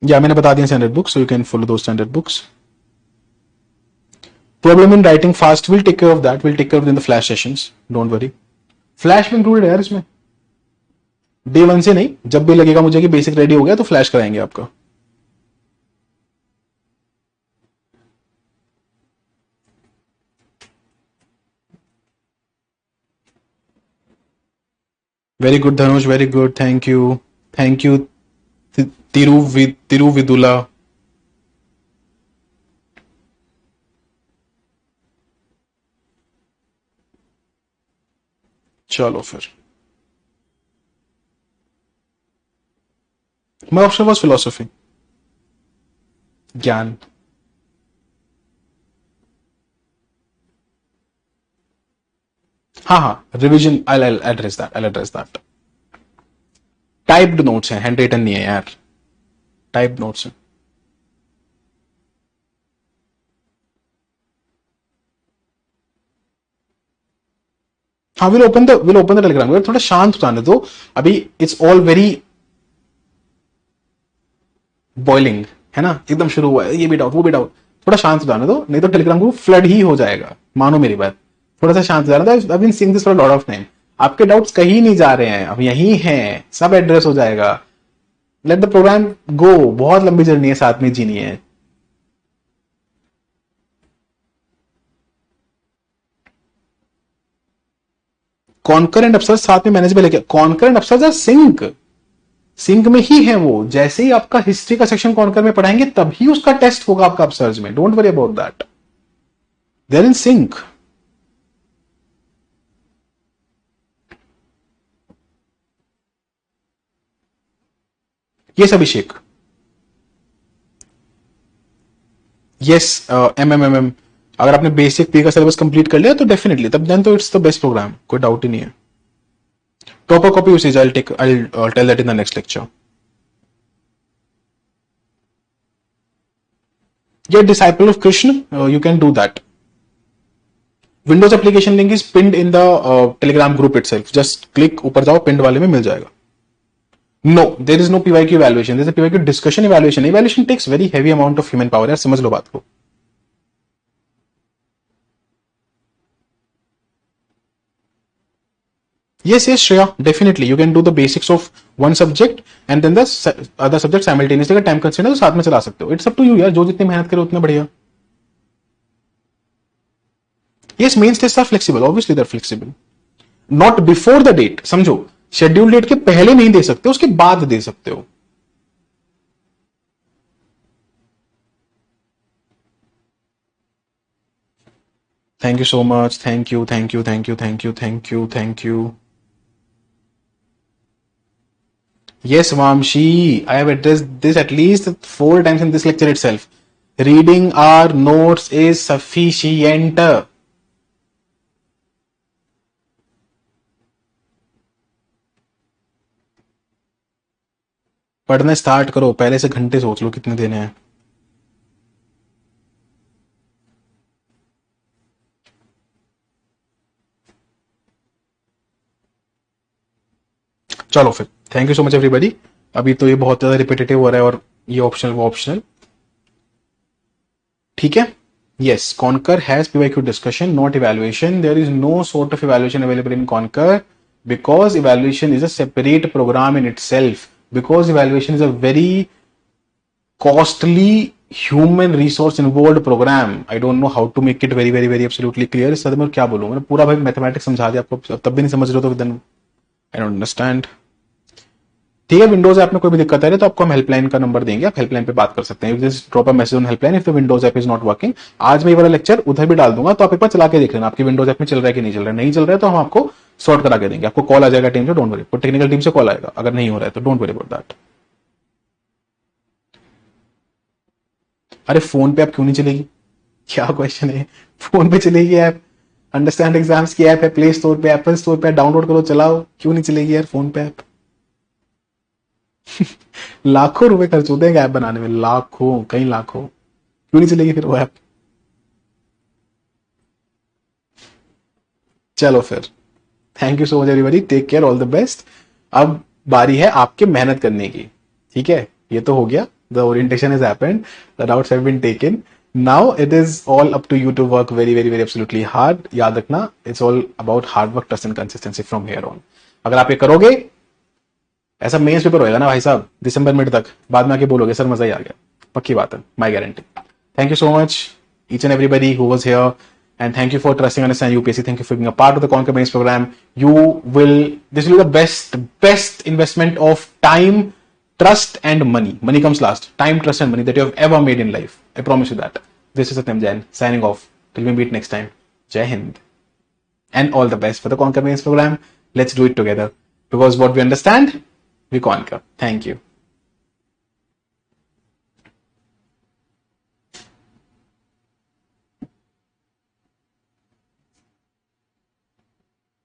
Yeah, मैंने बता दिया standard books, so you can follow those standard books. Problem in writing fast, we'll take care of that. We'll take care of it in the flash sessions. Don't worry. Flash में इंक्लूडेड है यार इसमें, डे 1 से नहीं, जब भी लगेगा मुझे कि बेसिक रेडी हो गया तो फ्लैश कराएंगे आपका। Very good Dhanush, very good, thank you, thank you. Tiruvidula. चलो फिर, मैं ऑप्शन वॉज फिलोसफी, ज्ञान। हाँ, revision I address that. Typed notes हैं, हैंड रिटन नहीं है यार, टाइप्ड नोट्स हैं। हाँ, विल ओपन द टेलीग्राम, थोड़ा शांत हो जाने दो अभी। इट्स ऑल वेरी बॉइलिंग है ना, एकदम शुरू हुआ है, ये भी डाउट वो भी डाउट। थोड़ा शांत हो जाने दो, नहीं तो टेलीग्राम ग्रुप फ्लड ही हो जाएगा, मानो मेरी बात। थोड़ा सा शांत हो जाना था। I been seeing this for lot of time. आपके डाउट्स कहीं नहीं जा रहे हैं, अब यही हैं, सब एड्रेस हो जाएगा। लेट द प्रोग्राम गो, बहुत लंबी जर्नी है, साथ में जीनी है। कॉन्कर एंड अपसर्ज साथ में मैनेजेबल है क्या? Conquer and upsurge are sync में ही है वो। जैसे ही आपका हिस्ट्री का सेक्शन कॉन्कर में पढ़ाएंगे तभी उसका टेस्ट होगा आपका अपसर्ज में। Don't worry about that, they are in sync. Yes, Abhishek. Yes, MMMM. अगर आपने बेसिक पी का सिलेबस कंप्लीट कर लिया तो डेफिनेटली तब देन तो इट्स द बेस्ट प्रोग्राम, कोई डाउट ही नहीं है. Proper copy usage, I'll tell that in the next lecture. Yeah, disciple of Krishna, you can do that. Windows application link is pinned in the Telegram group itself. Just click ऊपर जाओ, pinned वाले में मिल जाएगा. No, there is no PYQ evaluation. There is a PYQ discussion evaluation. Evaluation takes very heavy amount of human power. यार समझ लो बात को. Yes, Shreya, definitely. You can do the basics of one subject and then the other subject simultaneously. अगर time constraint है तो साथ में चला सकते हो. It's up to you यार, जो जितनी मेहनत करे उतना बढ़िया. Yes, mains tests are flexible. Obviously, they're flexible. Not before the date. समझो, शेड्यूल डेट के पहले नहीं दे सकते, उसके बाद दे सकते हो. Thank you so much. Thank you, thank you, thank you, thank you, thank you, thank you. Yes, Vamshi, I have addressed this at least 4 times in this lecture itself. Reading our notes is sufficient. पढ़ना स्टार्ट करो, पहले से घंटे सोच लो कितने देने हैं. चलो फिर, thank you so much everybody. अभी तो ये बहुत ज्यादा रिपीटेटिव हो रहा है और ये ऑप्शनल वो ऑप्शनल. ठीक है. Yes, Concur has PYQ discussion, not evaluation. There is no sort of evaluation available in Concur because evaluation is a separate program in itself. Because evaluation is a very costly human resource involved program. I don't know how to make it very, very, very absolutely clear. इस मैं क्या बोलूँ, मैंने पूरा भाई मैथमेटिक्स समझा दिया आपको, तब भी नहीं समझ रहे हो तो then I don't understand. ठीक है. विंडोज ऐप में कोई भी दिक्कत आ रही है तो आपको हम हेल्पलाइन का नंबर देंगे, आप हेल्पलाइन पे बात कर सकते हैं. Just drop a message on helpline if the Windows app is not working. आज मैं ये वाला लेक्चर उधर भी डाल दूंगा, तो आप एक बार चला के देख लेना आपकी विंडोज ऐप में चल रहा है कि नहीं चल रहा है. नहीं चल रहा है तो हम आपको सॉर्ट करा के देंगे. आपको कॉल आ जाएगा टीम से, डोंट वरी. टेक्निकल टीम से कॉल आएगा अगर नहीं हो रहा है तो, डोंट वरी अबाउट दैट. अरे फोन पे आप क्यों नहीं चलेगी, क्या क्वेश्चन है. फोन पे चलेगी ऐप. अंडरस्टैंड एग्जाम्स की ऐप है, प्ले स्टोर पे, एप्पल स्टोर पे, डाउनलोड करो, चलाओ. क्यों नहीं चलेगी यार फोन पे ऐप. लाखों रुपए खर्च होते हैं ऐप बनाने में, लाखों, कई लाखों. क्यों नहीं चलेगी फिर वो ऐप. चलो फिर, thank you so much everybody, take care, all the best. अब बारी है आपके मेहनत करने की. ठीक है, ये तो हो गया. The orientation is happened, the doubts have been taken. Now it is all up to you to work very very very absolutely hard. याद रखना, it's all about hard work, trust and consistency from here on. अगर आप ये करोगे, ऐसा मेंस पेपर होएगा ना भाई साहब दिसंबर मिड तक, बाद में आके बोलोगे सर मजा ही आ गया. पक्की बात है, my guarantee. Thank you so much each and everybody who was here, and thank you for trusting and understanding UPSC. Thank you for being a part of the Conquer Mains program. This will be the best investment of time, trust and money. Money comes last. Time, trust and money that you have ever made in life. I promise you that. This is Satyam Jain signing off. Till we meet next time. Jai Hind. And all the best for the Conquer Mains program. Let's do it together. Because what we understand, we conquer. Thank you.